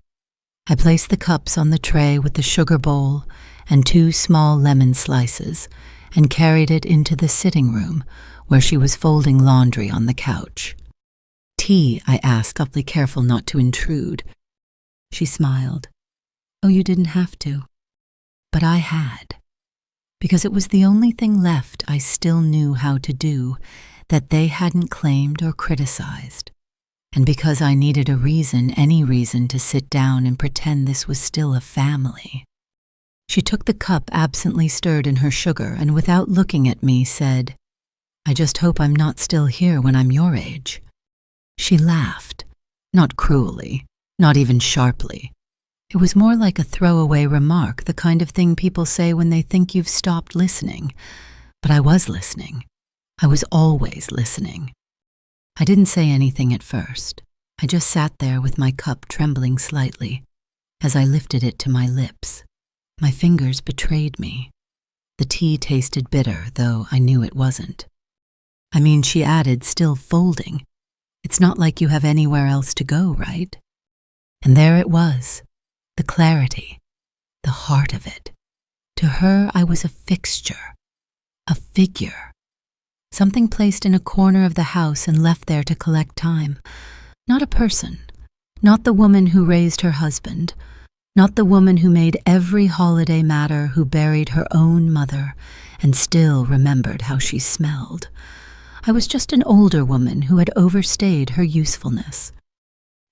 I placed the cups on the tray with the sugar bowl and 2 small lemon slices and carried it into the sitting room where she was folding laundry on the couch. "Tea?" I asked, awfully careful not to intrude. She smiled. "Oh, you didn't have to." But I had. Because it was the only thing left I still knew how to do that they hadn't claimed or criticized. And because I needed a reason, any reason, to sit down and pretend this was still a family. She took the cup absently stirred in her sugar and without looking at me said, "I just hope I'm not still here when I'm your age." She laughed, not cruelly, not even sharply. It was more like a throwaway remark, the kind of thing people say when they think you've stopped listening. But I was listening. I was always listening. I didn't say anything at first. I just sat there with my cup trembling slightly. As I lifted it to my lips, my fingers betrayed me. The tea tasted bitter, though I knew it wasn't. "I mean," she added, still folding, "it's not like you have anywhere else to go, right?" And there it was, the clarity, the heart of it. To her, I was a fixture, a figure, something placed in a corner of the house and left there to collect time. Not a person, not the woman who raised her husband, not the woman who made every holiday matter, who buried her own mother and still remembered how she smelled. I was just an older woman who had overstayed her usefulness.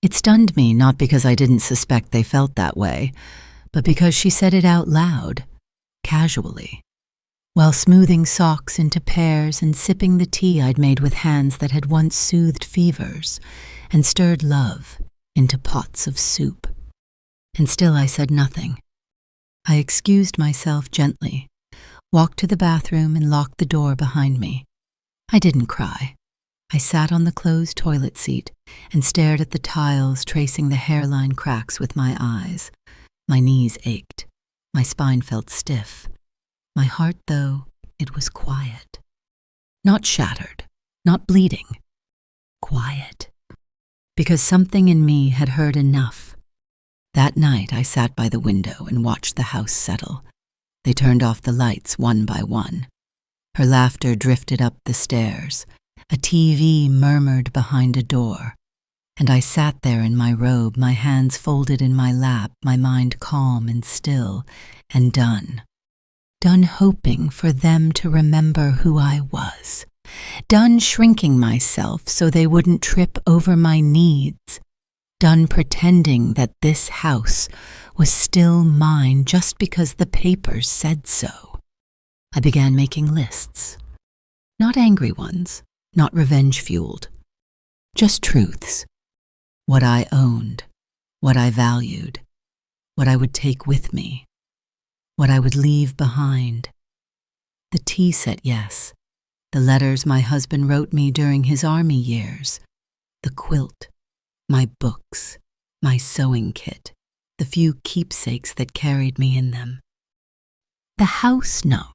It stunned me, not because I didn't suspect they felt that way, but because she said it out loud, casually, while smoothing socks into pairs and sipping the tea I'd made with hands that had once soothed fevers and stirred love into pots of soup. And still I said nothing. I excused myself gently, walked to the bathroom and locked the door behind me. I didn't cry. I sat on the closed toilet seat and stared at the tiles, tracing the hairline cracks with my eyes. My knees ached. My spine felt stiff. My heart, though, it was quiet. Not shattered, not bleeding. Quiet. Because something in me had heard enough. That night I sat by the window and watched the house settle. They turned off the lights one by one. Her laughter drifted up the stairs. A TV murmured behind a door, and I sat there in my robe, my hands folded in my lap, my mind calm and still, and done. Done hoping for them to remember who I was. Done shrinking myself so they wouldn't trip over my needs. Done pretending that this house was still mine just because the papers said so. I began making lists. Not angry ones. Not revenge-fueled, just truths. What I owned, what I valued, what I would take with me, what I would leave behind. The tea set yes, the letters my husband wrote me during his army years, the quilt, my books, my sewing kit, the few keepsakes that carried me in them. The house, no.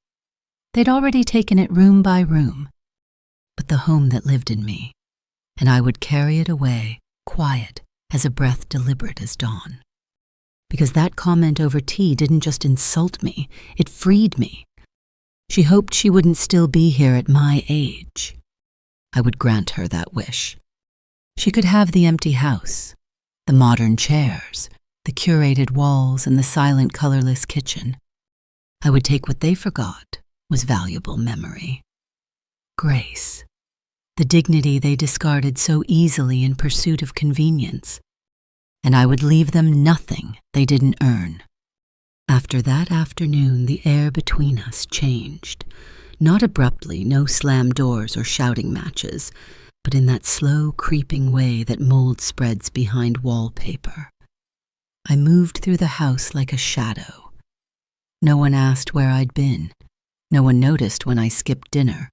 They'd already taken it room by room. But the home that lived in me, and I would carry it away, quiet as a breath, deliberate as dawn. Because that comment over tea didn't just insult me, it freed me. She hoped she wouldn't still be here at my age. I would grant her that wish. She could have the empty house, the modern chairs, the curated walls, and the silent, colorless kitchen. I would take what they forgot was valuable memory. Grace, the dignity they discarded so easily in pursuit of convenience, and I would leave them nothing they didn't earn. After that afternoon, the air between us changed, not abruptly, no slammed doors or shouting matches, but in that slow, creeping way that mold spreads behind wallpaper. I moved through the house like a shadow. No one asked where I'd been. No one noticed when I skipped dinner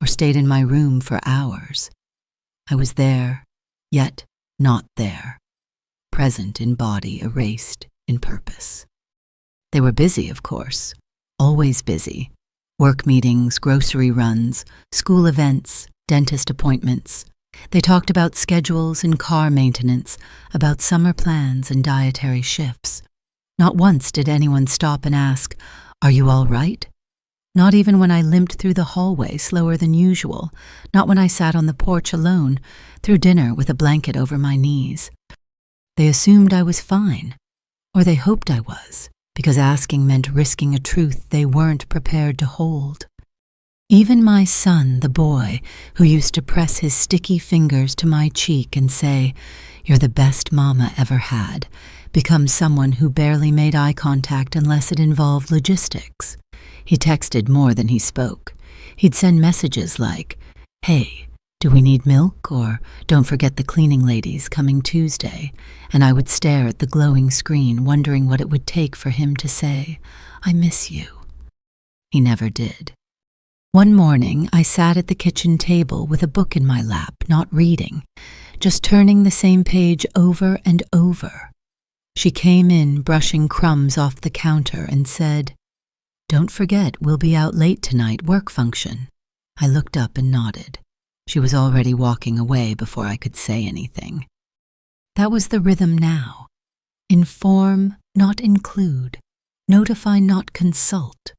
or stayed in my room for hours. I was there, yet not there. present in body, erased in purpose. They were busy, of course, always busy. Work meetings, grocery runs, school events, dentist appointments. They talked about schedules and car maintenance, about summer plans and dietary shifts. Not once did anyone stop and ask, "Are you all right?" Not even when I limped through the hallway slower than usual, not when I sat on the porch alone, through dinner with a blanket over my knees. They assumed I was fine, or they hoped I was, because asking meant risking a truth they weren't prepared to hold. Even my son, the boy, who used to press his sticky fingers to my cheek and say, "You're the best mama ever had," becomes someone who barely made eye contact unless it involved logistics. He texted more than he spoke. He'd send messages like, "Hey, do we need milk?" or "Don't forget the cleaning ladies coming Tuesday," and I would stare at the glowing screen, wondering what it would take for him to say, "I miss you." He never did. One morning, I sat at the kitchen table with a book in my lap, not reading, just turning the same page over and over. She came in, brushing crumbs off the counter, and said, "Don't forget, we'll be out late tonight, work function." I looked up and nodded. She was already walking away before I could say anything. That was the rhythm now. Inform, not include. Notify, not consult.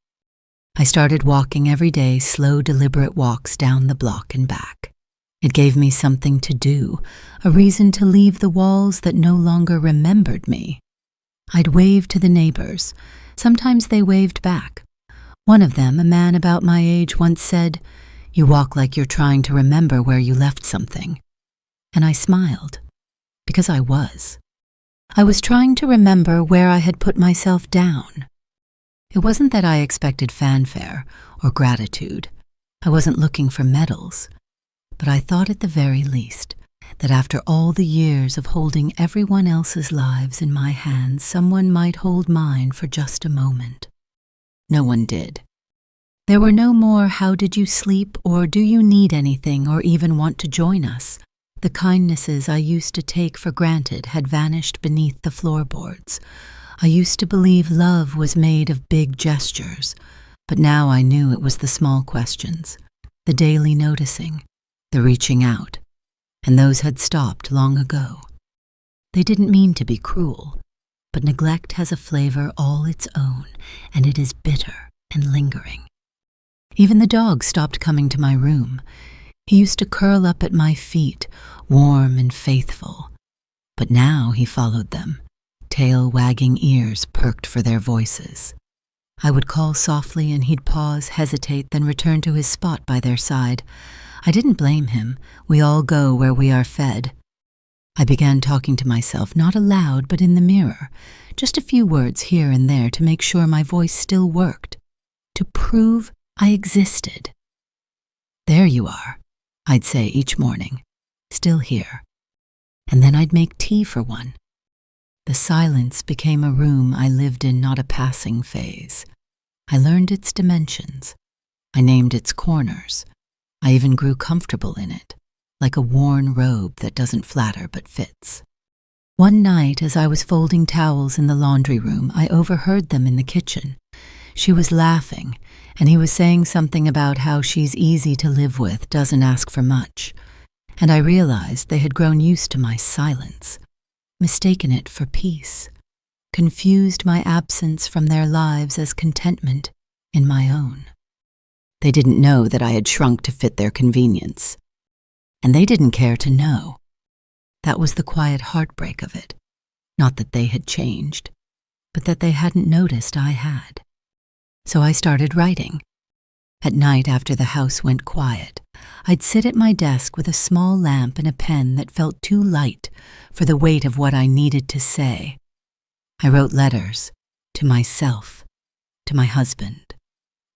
I started walking every day, slow, deliberate walks down the block and back. It gave me something to do, a reason to leave the walls that no longer remembered me. I'd wave to the neighbors. Sometimes they waved back. One of them, a man about my age, once said, "You walk like you're trying to remember where you left something." And I smiled, because I was. I was trying to remember where I had put myself down. It wasn't that I expected fanfare or gratitude. I wasn't looking for medals. But I thought at the very least that after all the years of holding everyone else's lives in my hands, someone might hold mine for just a moment. No one did. There were no more "How did you sleep?" or "Do you need anything?" or even "Want to join us?" The kindnesses I used to take for granted had vanished beneath the floorboards. I used to believe love was made of big gestures, but now I knew it was the small questions, the daily noticing, the reaching out, and those had stopped long ago. They didn't mean to be cruel, but neglect has a flavor all its own, and it is bitter and lingering. Even the dog stopped coming to my room. He used to curl up at my feet, warm and faithful, but now he followed them, tail wagging, ears perked for their voices. I would call softly and he'd pause, hesitate, then return to his spot by their side. I didn't blame him. We all go where we are fed. I began talking to myself, not aloud, but in the mirror, just a few words here and there to make sure my voice still worked, to prove I existed. "There you are," I'd say each morning, "still here." And then I'd make tea for one. The silence became a room I lived in, not a passing phase. I learned its dimensions. I named its corners. I even grew comfortable in it, like a worn robe that doesn't flatter but fits. One night, as I was folding towels in the laundry room, I overheard them in the kitchen. She was laughing, and he was saying something about how she's easy to live with, doesn't ask for much. And I realized they had grown used to my silence, mistaken it for peace, confused my absence from their lives as contentment in my own. They didn't know that I had shrunk to fit their convenience, and they didn't care to know. That was the quiet heartbreak of it, not that they had changed, but that they hadn't noticed I had. So I started writing. At night, after the house went quiet, I'd sit at my desk with a small lamp and a pen that felt too light for the weight of what I needed to say. I wrote letters to myself, to my husband,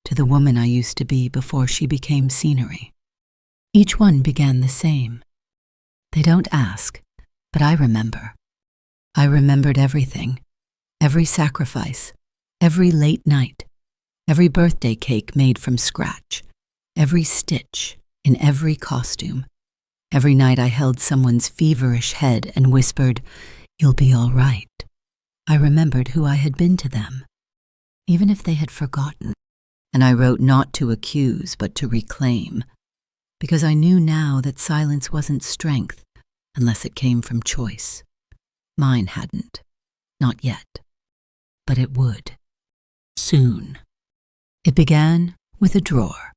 to the woman I used to be before she became scenery. Each one began the same. They don't ask, but I remember. I remembered everything, every sacrifice, every late night, every birthday cake made from scratch, every stitch in every costume. Every night I held someone's feverish head and whispered, "You'll be all right." I remembered who I had been to them, even if they had forgotten. And I wrote not to accuse, but to reclaim, because I knew now that silence wasn't strength unless it came from choice. Mine hadn't. Not yet. But it would. Soon. It began with a drawer.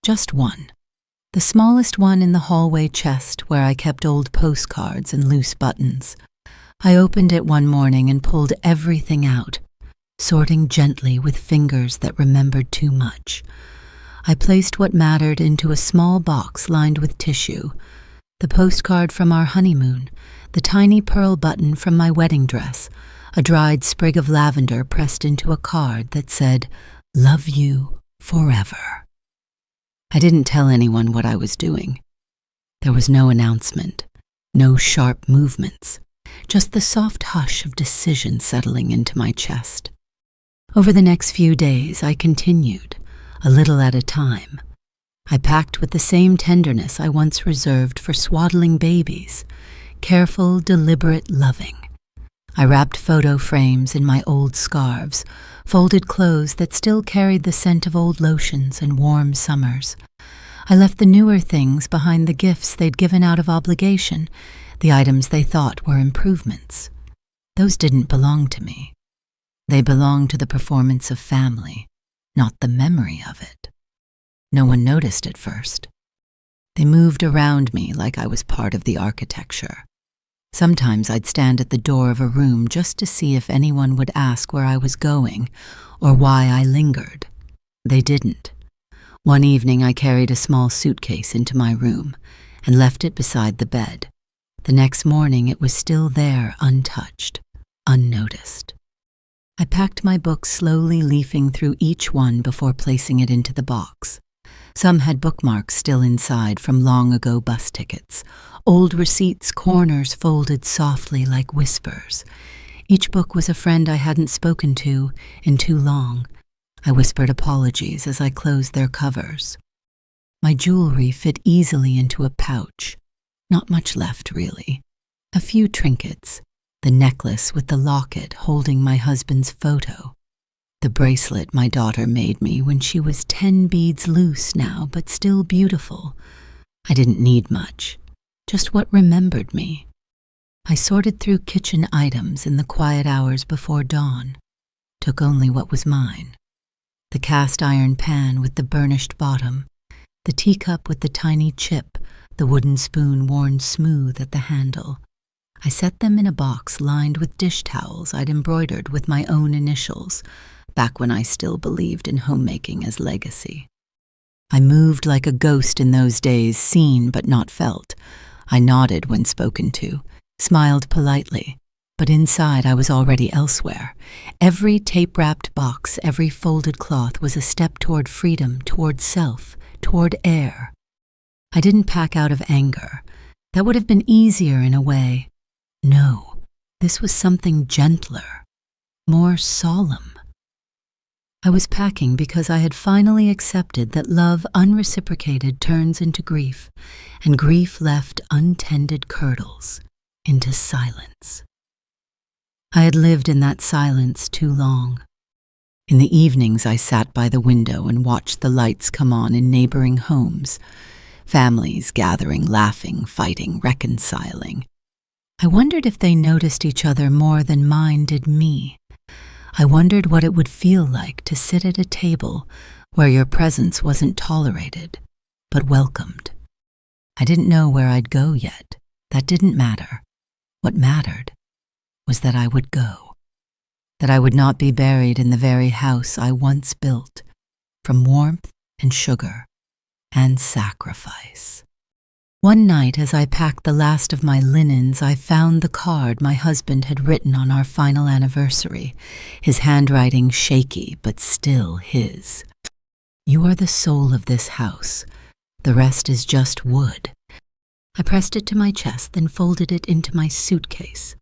Just one. The smallest one in the hallway chest where I kept old postcards and loose buttons. I opened it one morning and pulled everything out, sorting gently with fingers that remembered too much. I placed what mattered into a small box lined with tissue, the postcard from our honeymoon, the tiny pearl button from my wedding dress, a dried sprig of lavender pressed into a card that said, "Love you forever." I didn't tell anyone what I was doing. There was no announcement, no sharp movements, just the soft hush of decision settling into my chest. Over the next few days, I continued, a little at a time. I packed with the same tenderness I once reserved for swaddling babies, careful, deliberate loving. I wrapped photo frames in my old scarves, folded clothes that still carried the scent of old lotions and warm summers. I left the newer things behind, the gifts they'd given out of obligation, the items they thought were improvements. Those didn't belong to me. They belonged to the performance of family, not the memory of it. No one noticed at first. They moved around me like I was part of the architecture. Sometimes I'd stand at the door of a room just to see if anyone would ask where I was going or why I lingered. They didn't. One evening I carried a small suitcase into my room and left it beside the bed. The next morning it was still there, untouched, unnoticed. I packed my books, slowly leafing through each one before placing it into the box. Some had bookmarks still inside from long ago bus tickets, old receipts, corners folded softly like whispers. Each book was a friend I hadn't spoken to in too long. I whispered apologies as I closed their covers. My jewelry fit easily into a pouch. Not much left, really. A few trinkets. The necklace with the locket holding my husband's photo. The bracelet my daughter made me when she was 10 beads loose now, but still beautiful. I didn't need much, just what remembered me. I sorted through kitchen items in the quiet hours before dawn, took only what was mine. The cast iron pan with the burnished bottom, the teacup with the tiny chip, the wooden spoon worn smooth at the handle. I set them in a box lined with dish towels I'd embroidered with my own initials, back when I still believed in homemaking as legacy. I moved like a ghost in those days, seen but not felt. I nodded when spoken to, smiled politely, but inside I was already elsewhere. Every tape-wrapped box, every folded cloth was a step toward freedom, toward self, toward air. I didn't pack out of anger. That would have been easier in a way. No, this was something gentler, more solemn. I was packing because I had finally accepted that love unreciprocated turns into grief, and grief left untended curdles into silence. I had lived in that silence too long. In the evenings I sat by the window and watched the lights come on in neighboring homes, families gathering, laughing, fighting, reconciling. I wondered if they noticed each other more than mine did me. I wondered what it would feel like to sit at a table where your presence wasn't tolerated, but welcomed. I didn't know where I'd go yet. That didn't matter. What mattered was that I would go, that I would not be buried in the very house I once built, from warmth and sugar and sacrifice. One night, as I packed the last of my linens, I found the card my husband had written on our final anniversary, his handwriting shaky but still his. "You are the soul of this house. The rest is just wood." I pressed it to my chest, then folded it into my suitcase.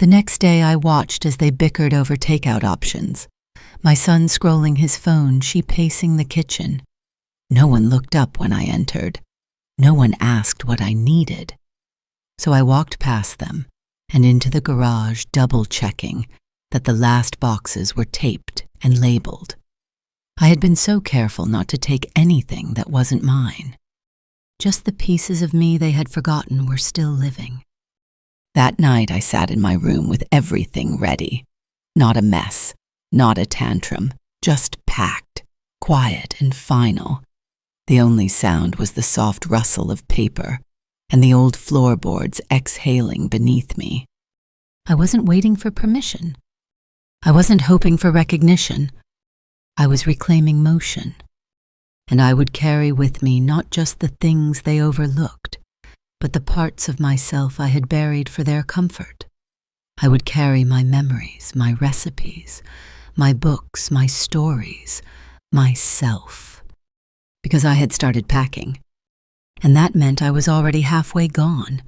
The next day I watched as they bickered over takeout options. My son scrolling his phone, she pacing the kitchen. No one looked up when I entered. No one asked what I needed. So I walked past them and into the garage, double-checking that the last boxes were taped and labeled. I had been so careful not to take anything that wasn't mine. Just the pieces of me they had forgotten were still living. That night I sat in my room with everything ready. Not a mess, not a tantrum, just packed, quiet and final. The only sound was the soft rustle of paper and the old floorboards exhaling beneath me. I wasn't waiting for permission. I wasn't hoping for recognition. I was reclaiming motion. And I would carry with me not just the things they overlooked, but the parts of myself I had buried for their comfort. I would carry my memories, my recipes, my books, my stories, myself. Because I had started packing, and that meant I was already halfway gone.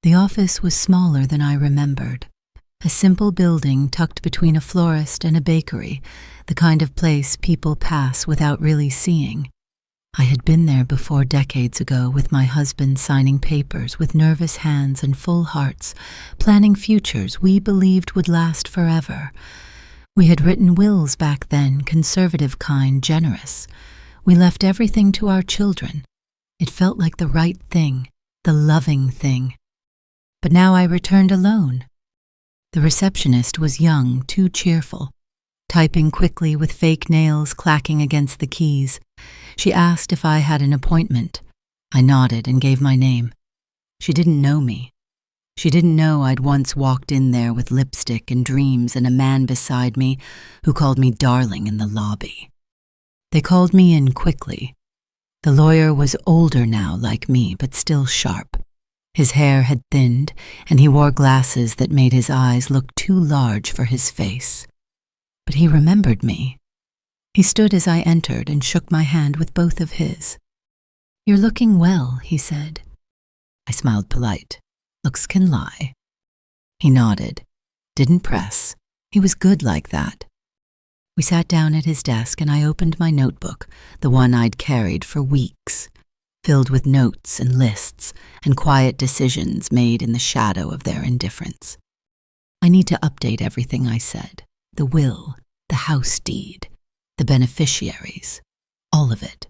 The office was smaller than I remembered. A simple building tucked between a florist and a bakery, the kind of place people pass without really seeing. I had been there before decades ago with my husband signing papers with nervous hands and full hearts, planning futures we believed would last forever. We had written wills back then, conservative kind, generous. We left everything to our children. It felt like the right thing, the loving thing. But now I returned alone. The receptionist was young, too cheerful, typing quickly with fake nails clacking against the keys. She asked if I had an appointment. I nodded and gave my name. She didn't know me. She didn't know I'd once walked in there with lipstick and dreams and a man beside me who called me darling in the lobby. They called me in quickly. The lawyer was older now, like me, but still sharp. His hair had thinned, and he wore glasses that made his eyes look too large for his face. But he remembered me. He stood as I entered and shook my hand with both of his. "You're looking well," he said. I smiled polite. Looks can lie. He nodded, didn't press. He was good like that. We sat down at his desk and I opened my notebook, the one I'd carried for weeks, filled with notes and lists and quiet decisions made in the shadow of their indifference. I need to update everything I said. The will, the house deed, the beneficiaries, all of it.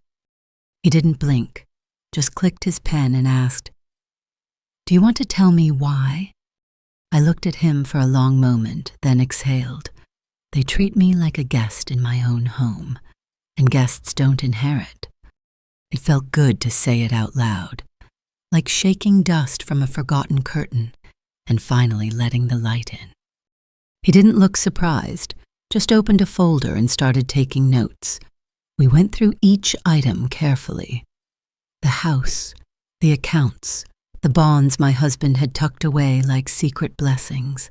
He didn't blink, just clicked his pen and asked, "Do you want to tell me why?" I looked at him for a long moment, then exhaled. They treat me like a guest in my own home, and guests don't inherit. It felt good to say it out loud, like shaking dust from a forgotten curtain and finally letting the light in. He didn't look surprised, just opened a folder and started taking notes. We went through each item carefully. The house, the accounts, the bonds my husband had tucked away like secret blessings.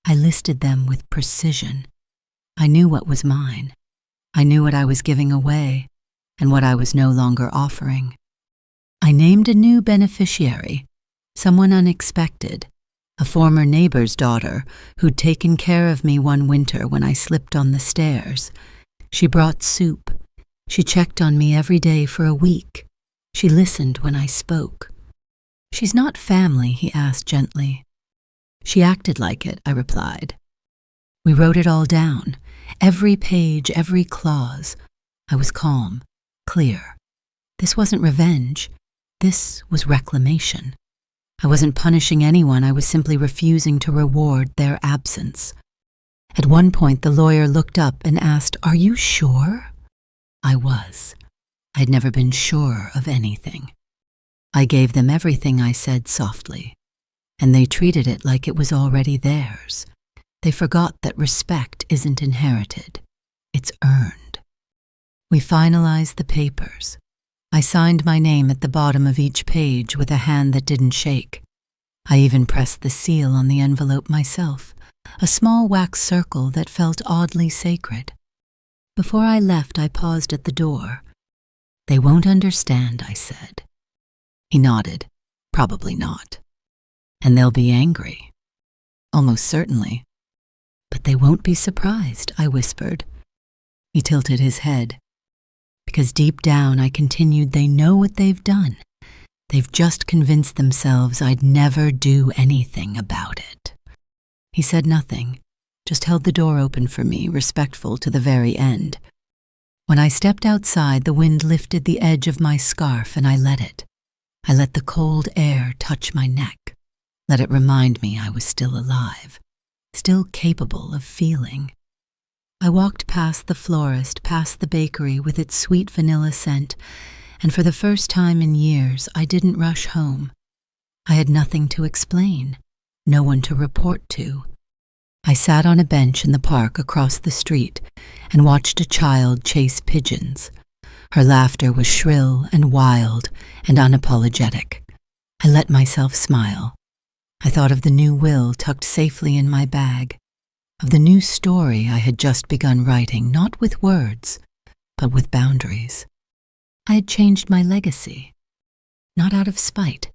I listed them with precision. I knew what was mine. I knew what I was giving away and what I was no longer offering. I named a new beneficiary, someone unexpected, a former neighbor's daughter who'd taken care of me one winter when I slipped on the stairs. She brought soup. She checked on me every day for a week. She listened when I spoke. "She's not family?" he asked gently. "She acted like it," I replied. We wrote it all down, every page, every clause. I was calm, clear. This wasn't revenge. This was reclamation. I wasn't punishing anyone. I was simply refusing to reward their absence. At one point, the lawyer looked up and asked, "Are you sure?" I was. I'd never been sure of anything. I gave them everything I said softly, and they treated it like it was already theirs. They forgot that respect isn't inherited. It's earned. We finalized the papers. I signed my name at the bottom of each page with a hand that didn't shake. I even pressed the seal on the envelope myself, a small wax circle that felt oddly sacred. Before I left, I paused at the door. "They won't understand," I said. He nodded. "Probably not. And they'll be angry." "Almost certainly." "But they won't be surprised," I whispered. He tilted his head. Because deep down, I continued, they know what they've done. They've just convinced themselves I'd never do anything about it. He said nothing, just held the door open for me, respectful to the very end. When I stepped outside, the wind lifted the edge of my scarf and I let it. I let the cold air touch my neck, let it remind me I was still alive, still capable of feeling. I walked past the florist, past the bakery with its sweet vanilla scent, and for the first time in years, I didn't rush home. I had nothing to explain, no one to report to. I sat on a bench in the park across the street and watched a child chase pigeons. Her laughter was shrill and wild and unapologetic. I let myself smile. I thought of the new will tucked safely in my bag, of the new story I had just begun writing, not with words, but with boundaries. I had changed my legacy, not out of spite,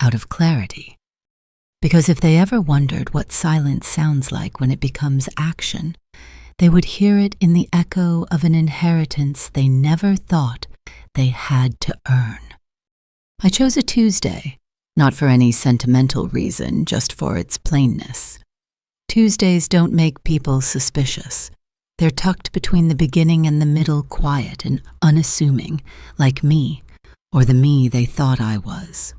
out of clarity. Because if they ever wondered what silence sounds like when it becomes action, they would hear it in the echo of an inheritance they never thought they had to earn. I chose a Tuesday, not for any sentimental reason, just for its plainness. Tuesdays don't make people suspicious. They're tucked between the beginning and the middle, quiet and unassuming, like me, or the me they thought I was.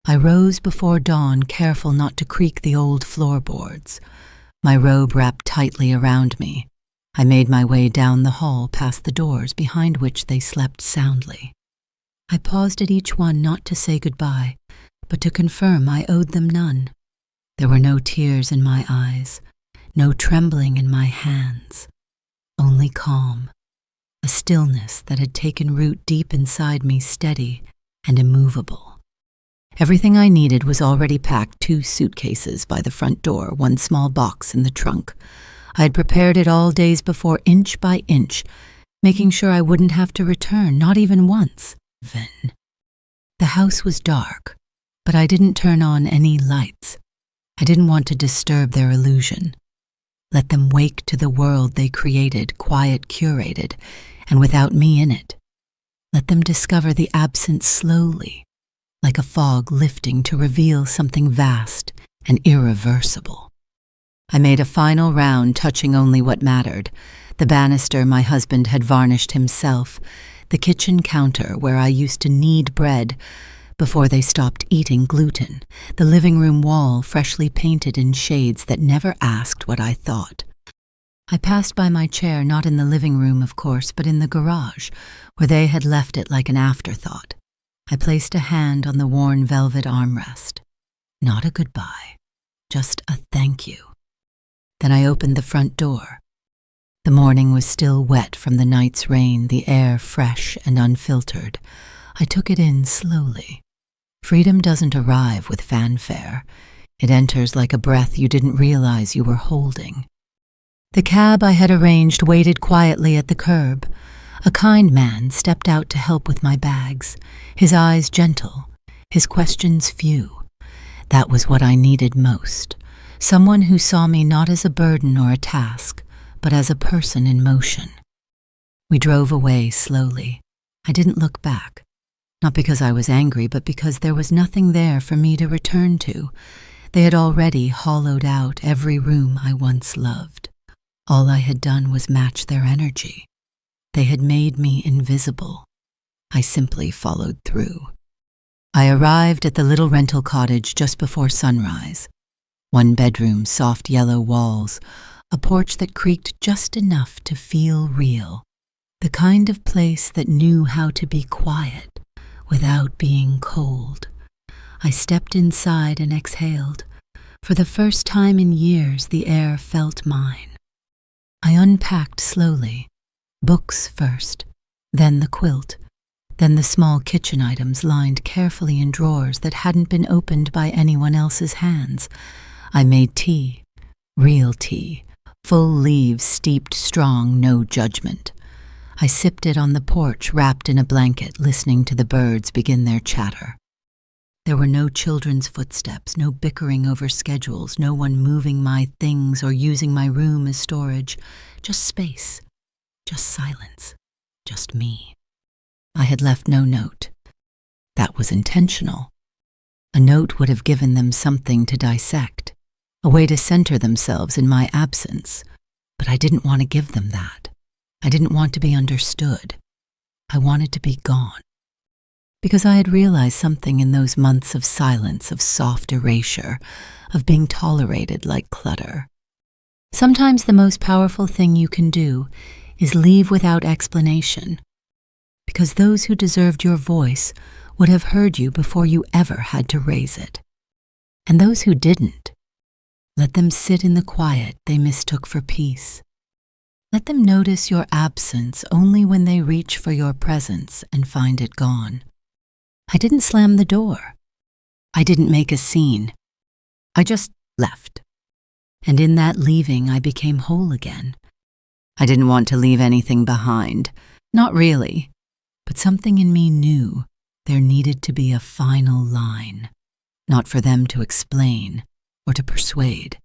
I rose before dawn, careful not to creak the old floorboards. My robe wrapped tightly around me. I made my way down the hall past the doors behind which they slept soundly. I paused at each one not to say goodbye, but to confirm I owed them none. There were no tears in my eyes, no trembling in my hands, only calm, a stillness that had taken root deep inside me, steady and immovable. Everything I needed was already packed, 2 suitcases by the front door, 1 small box in the trunk. I had prepared it all days before, inch by inch, making sure I wouldn't have to return, not even once. The house was dark, but I didn't turn on any lights. I didn't want to disturb their illusion. Let them wake to the world they created, quiet, curated, and without me in it. Let them discover the absence slowly, like a fog lifting to reveal something vast and irreversible. I made a final round, touching only what mattered: the banister my husband had varnished himself, the kitchen counter where I used to knead bread before they stopped eating gluten, the living room wall freshly painted in shades that never asked what I thought. I passed by my chair, not in the living room, of course, but in the garage, where they had left it like an afterthought. I placed a hand on the worn velvet armrest. Not a goodbye, just a thank you. Then I opened the front door. The morning was still wet from the night's rain, the air fresh and unfiltered. I took it in slowly. Freedom doesn't arrive with fanfare. It enters like a breath you didn't realize you were holding. The cab I had arranged waited quietly at the curb. A kind man stepped out to help with my bags, his eyes gentle, his questions few. That was what I needed most. Someone who saw me not as a burden or a task, but as a person in motion. We drove away slowly. I didn't look back, not because I was angry, but because there was nothing there for me to return to. They had already hollowed out every room I once loved. All I had done was match their energy. They had made me invisible. I simply followed through. I arrived at the little rental cottage just before sunrise. 1 bedroom, soft yellow walls, a porch that creaked just enough to feel real. The kind of place that knew how to be quiet without being cold. I stepped inside and exhaled. For the first time in years, the air felt mine. I unpacked slowly. Books first, then the quilt, then the small kitchen items lined carefully in drawers that hadn't been opened by anyone else's hands. I made tea, real tea, full leaves steeped strong, no judgment. I sipped it on the porch, wrapped in a blanket, listening to the birds begin their chatter. There were no children's footsteps, no bickering over schedules, no one moving my things or using my room as storage. Just space, just silence, just me. I had left no note. That was intentional. A note would have given them something to dissect. a way to center themselves in my absence, but I didn't want to give them that. I didn't want to be understood. I wanted to be gone. Because I had realized something in those months of silence, of soft erasure, of being tolerated like clutter. Sometimes the most powerful thing you can do is leave without explanation, because those who deserved your voice would have heard you before you ever had to raise it. And those who didn't, let them sit in the quiet they mistook for peace. Let them notice your absence only when they reach for your presence and find it gone. I didn't slam the door. I didn't make a scene. I just left. And in that leaving, I became whole again. I didn't want to leave anything behind. Not really. But something in me knew there needed to be a final line. Not for them to explain or to persuade,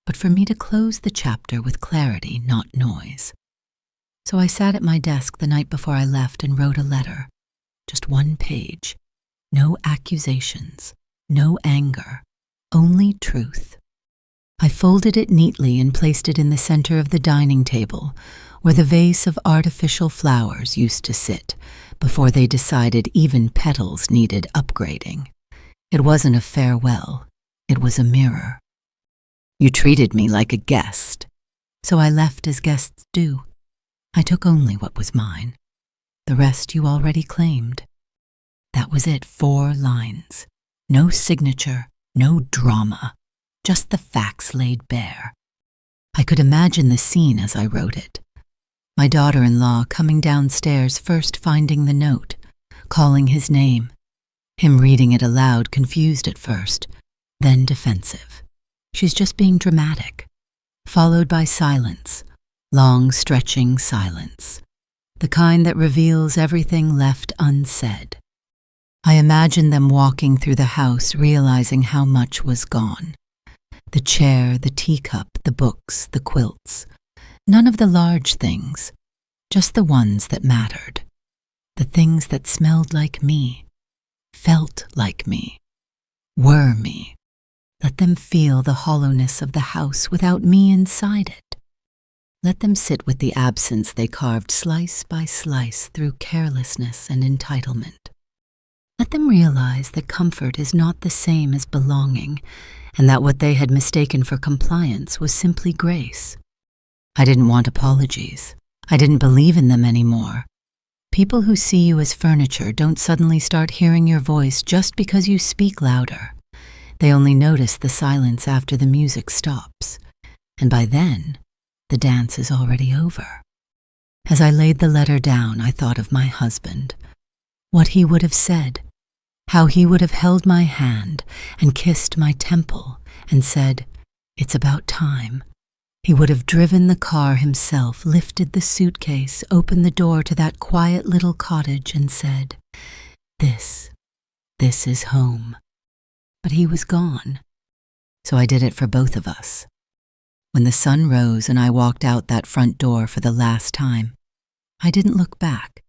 but for me to close the chapter with clarity, not noise. So I sat at my desk the night before I left and wrote a letter. Just one page. No accusations, no anger, only truth. I folded it neatly and placed it in the center of the dining table, where the vase of artificial flowers used to sit, before they decided even petals needed upgrading. It wasn't a farewell, it was a mirror. You treated me like a guest, so I left as guests do. I took only what was mine. The rest you already claimed. That was it, 4 lines. No signature, no drama, just the facts laid bare. I could imagine the scene as I wrote it. My daughter-in-law coming downstairs, first finding the note, calling his name, him reading it aloud, confused at first, then defensive. She's just being dramatic. Followed by silence, long stretching silence, the kind that reveals everything left unsaid. I imagined them walking through the house, realizing how much was gone. The chair, the teacup, the books, the quilts. None of the large things, just the ones that mattered. The things that smelled like me, felt like me, were me. Let them feel the hollowness of the house without me inside it. Let them sit with the absence they carved slice by slice through carelessness and entitlement. Let them realize that comfort is not the same as belonging, and that what they had mistaken for compliance was simply grace. I didn't want apologies. I didn't believe in them anymore. People who see you as furniture don't suddenly start hearing your voice just because you speak louder. They only notice the silence after the music stops, and by then, the dance is already over. As I laid the letter down, I thought of my husband. What he would have said, how he would have held my hand and kissed my temple and said, "It's about time." He would have driven the car himself, lifted the suitcase, opened the door to that quiet little cottage and said, This is home." But he was gone, so I did it for both of us. When the sun rose and I walked out that front door for the last time, I didn't look back.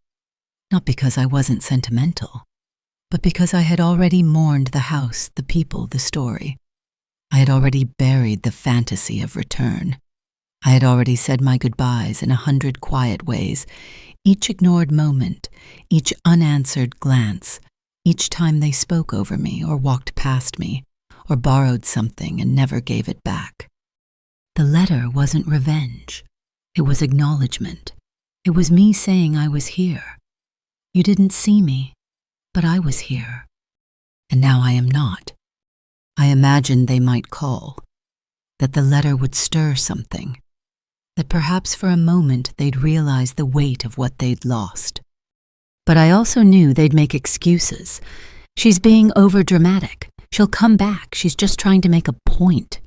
Not because I wasn't sentimental, but because I had already mourned the house, the people, the story. I had already buried the fantasy of return. I had already said my goodbyes in 100 quiet ways, each ignored moment, each unanswered glance, each time they spoke over me or walked past me or borrowed something and never gave it back. The letter wasn't revenge. It was acknowledgement. It was me saying I was here. You didn't see me, but I was here. And now I am not. I imagined they might call, that the letter would stir something, that perhaps for a moment they'd realize the weight of what they'd lost. But I also knew they'd make excuses. She's being overdramatic. She'll come back. She's just trying to make a point.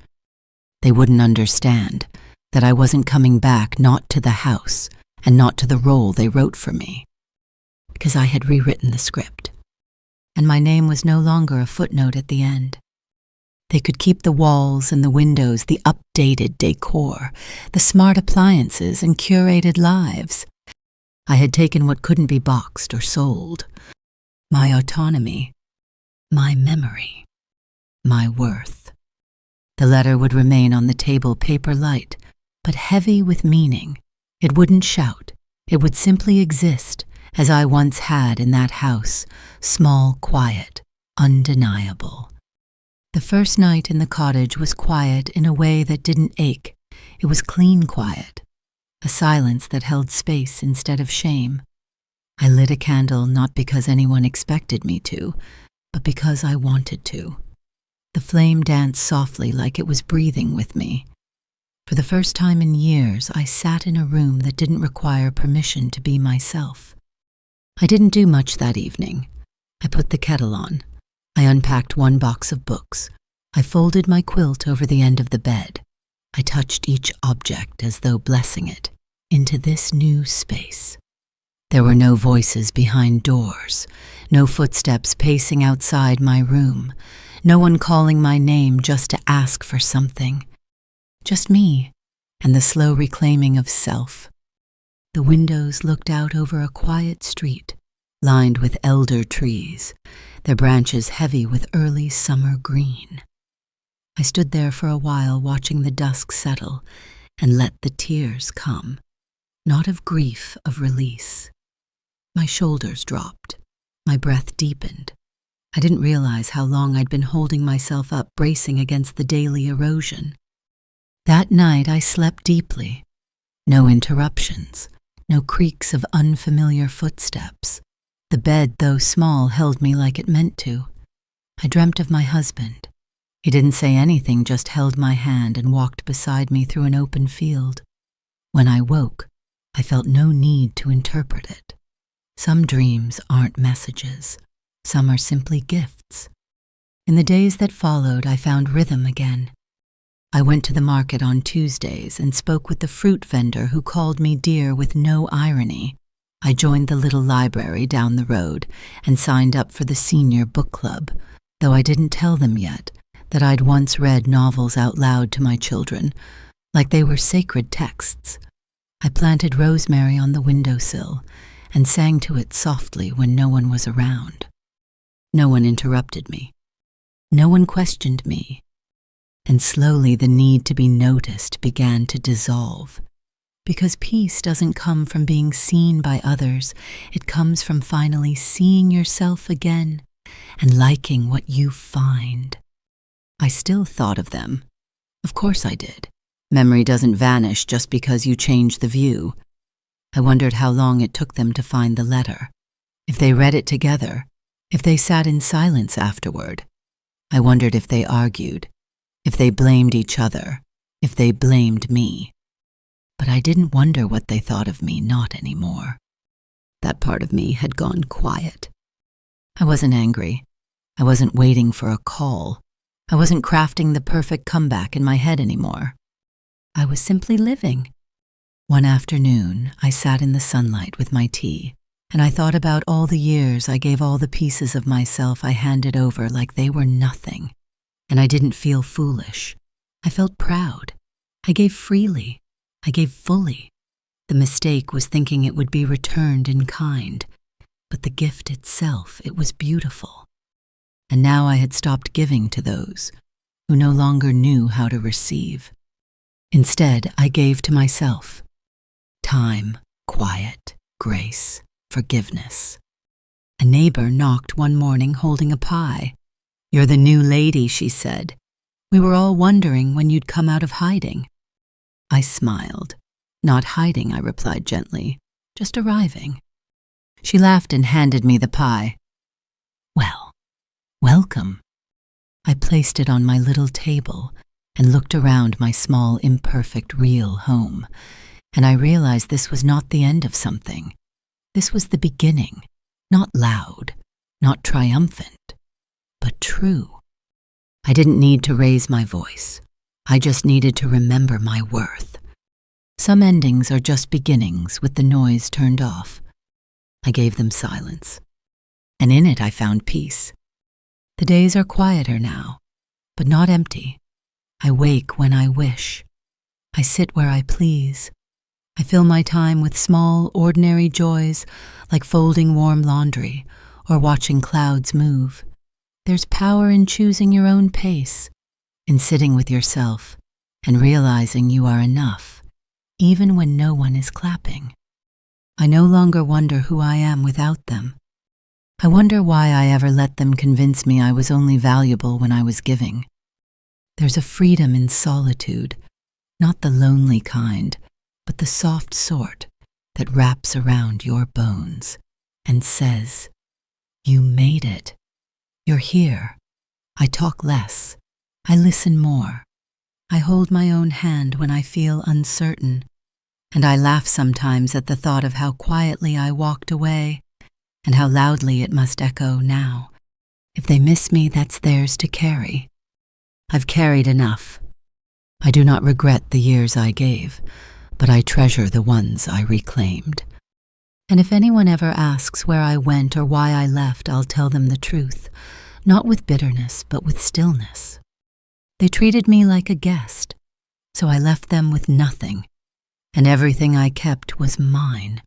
They wouldn't understand that I wasn't coming back, not to the house and not to the role they wrote for me, because I had rewritten the script, and my name was no longer a footnote at the end. They could keep the walls and the windows, the updated decor, the smart appliances and curated lives. I had taken what couldn't be boxed or sold. My autonomy, my memory, my worth. The letter would remain on the table paper light, but heavy with meaning. It wouldn't shout. It would simply exist, as I once had in that house, small, quiet, undeniable. The first night in the cottage was quiet in a way that didn't ache. It was clean quiet, a silence that held space instead of shame. I lit a candle not because anyone expected me to, but because I wanted to. The flame danced softly like it was breathing with me. For the first time in years, I sat in a room that didn't require permission to be myself. I didn't do much that evening. I put the kettle on. I unpacked one box of books. I folded my quilt over the end of the bed. I touched each object as though blessing it into this new space. There were no voices behind doors, no footsteps pacing outside my room, no one calling my name just to ask for something. Just me and the slow reclaiming of self. The windows looked out over a quiet street, lined with elder trees, their branches heavy with early summer green. I stood there for a while watching the dusk settle and let the tears come, not of grief, of release. My shoulders dropped. My breath deepened. I didn't realize how long I'd been holding myself up, bracing against the daily erosion. That night I slept deeply. No interruptions, no creaks of unfamiliar footsteps. The bed, though small, held me like it meant to. I dreamt of my husband. He didn't say anything, just held my hand and walked beside me through an open field. When I woke, I felt no need to interpret it. Some dreams aren't messages. Some are simply gifts. In the days that followed, I found rhythm again. I went to the market on Tuesdays and spoke with the fruit vendor who called me dear with no irony. I joined the little library down the road and signed up for the senior book club, though I didn't tell them yet that I'd once read novels out loud to my children, like they were sacred texts. I planted rosemary on the windowsill and sang to it softly when no one was around. No one interrupted me. No one questioned me. And slowly the need to be noticed began to dissolve. Because peace doesn't come from being seen by others, it comes from finally seeing yourself again and liking what you find. I still thought of them. Of course I did. Memory doesn't vanish just because you change the view. I wondered how long it took them to find the letter. If they read it together, if they sat in silence afterward. I wondered if they argued, if they blamed each other, if they blamed me. But I didn't wonder what they thought of me, not anymore. That part of me had gone quiet. I wasn't angry. I wasn't waiting for a call. I wasn't crafting the perfect comeback in my head anymore. I was simply living. One afternoon, I sat in the sunlight with my tea, and I thought about all the years I gave all the pieces of myself I handed over like they were nothing. And I didn't feel foolish. I felt proud. I gave freely. I gave fully. The mistake was thinking it would be returned in kind. But the gift itself, it was beautiful. And now I had stopped giving to those who no longer knew how to receive. Instead, I gave to myself. Time, quiet, grace, forgiveness. A neighbor knocked one morning holding a pie. "You're the new lady," she said. "We were all wondering when you'd come out of hiding." I smiled. "Not hiding," I replied gently, "just arriving." She laughed and handed me the pie. "Well, welcome." I placed it on my little table and looked around my small, imperfect, real home, and I realized this was not the end of something. This was the beginning, not loud, not triumphant, but true. I didn't need to raise my voice. I just needed to remember my worth. Some endings are just beginnings with the noise turned off. I gave them silence, and in it I found peace. The days are quieter now, but not empty. I wake when I wish. I sit where I please. I fill my time with small, ordinary joys like folding warm laundry or watching clouds move. There's power in choosing your own pace. in sitting with yourself and realizing you are enough, even when no one is clapping. I no longer wonder who I am without them. I wonder why I ever let them convince me I was only valuable when I was giving. There's a freedom in solitude, not the lonely kind, but the soft sort that wraps around your bones and says, "You made it. You're here." I talk less. I listen more. I hold my own hand when I feel uncertain, and I laugh sometimes at the thought of how quietly I walked away and how loudly it must echo now. If they miss me, that's theirs to carry. I've carried enough. I do not regret the years I gave, but I treasure the ones I reclaimed. And if anyone ever asks where I went or why I left, I'll tell them the truth, not with bitterness, but with stillness. They treated me like a guest, so I left them with nothing, and everything I kept was mine.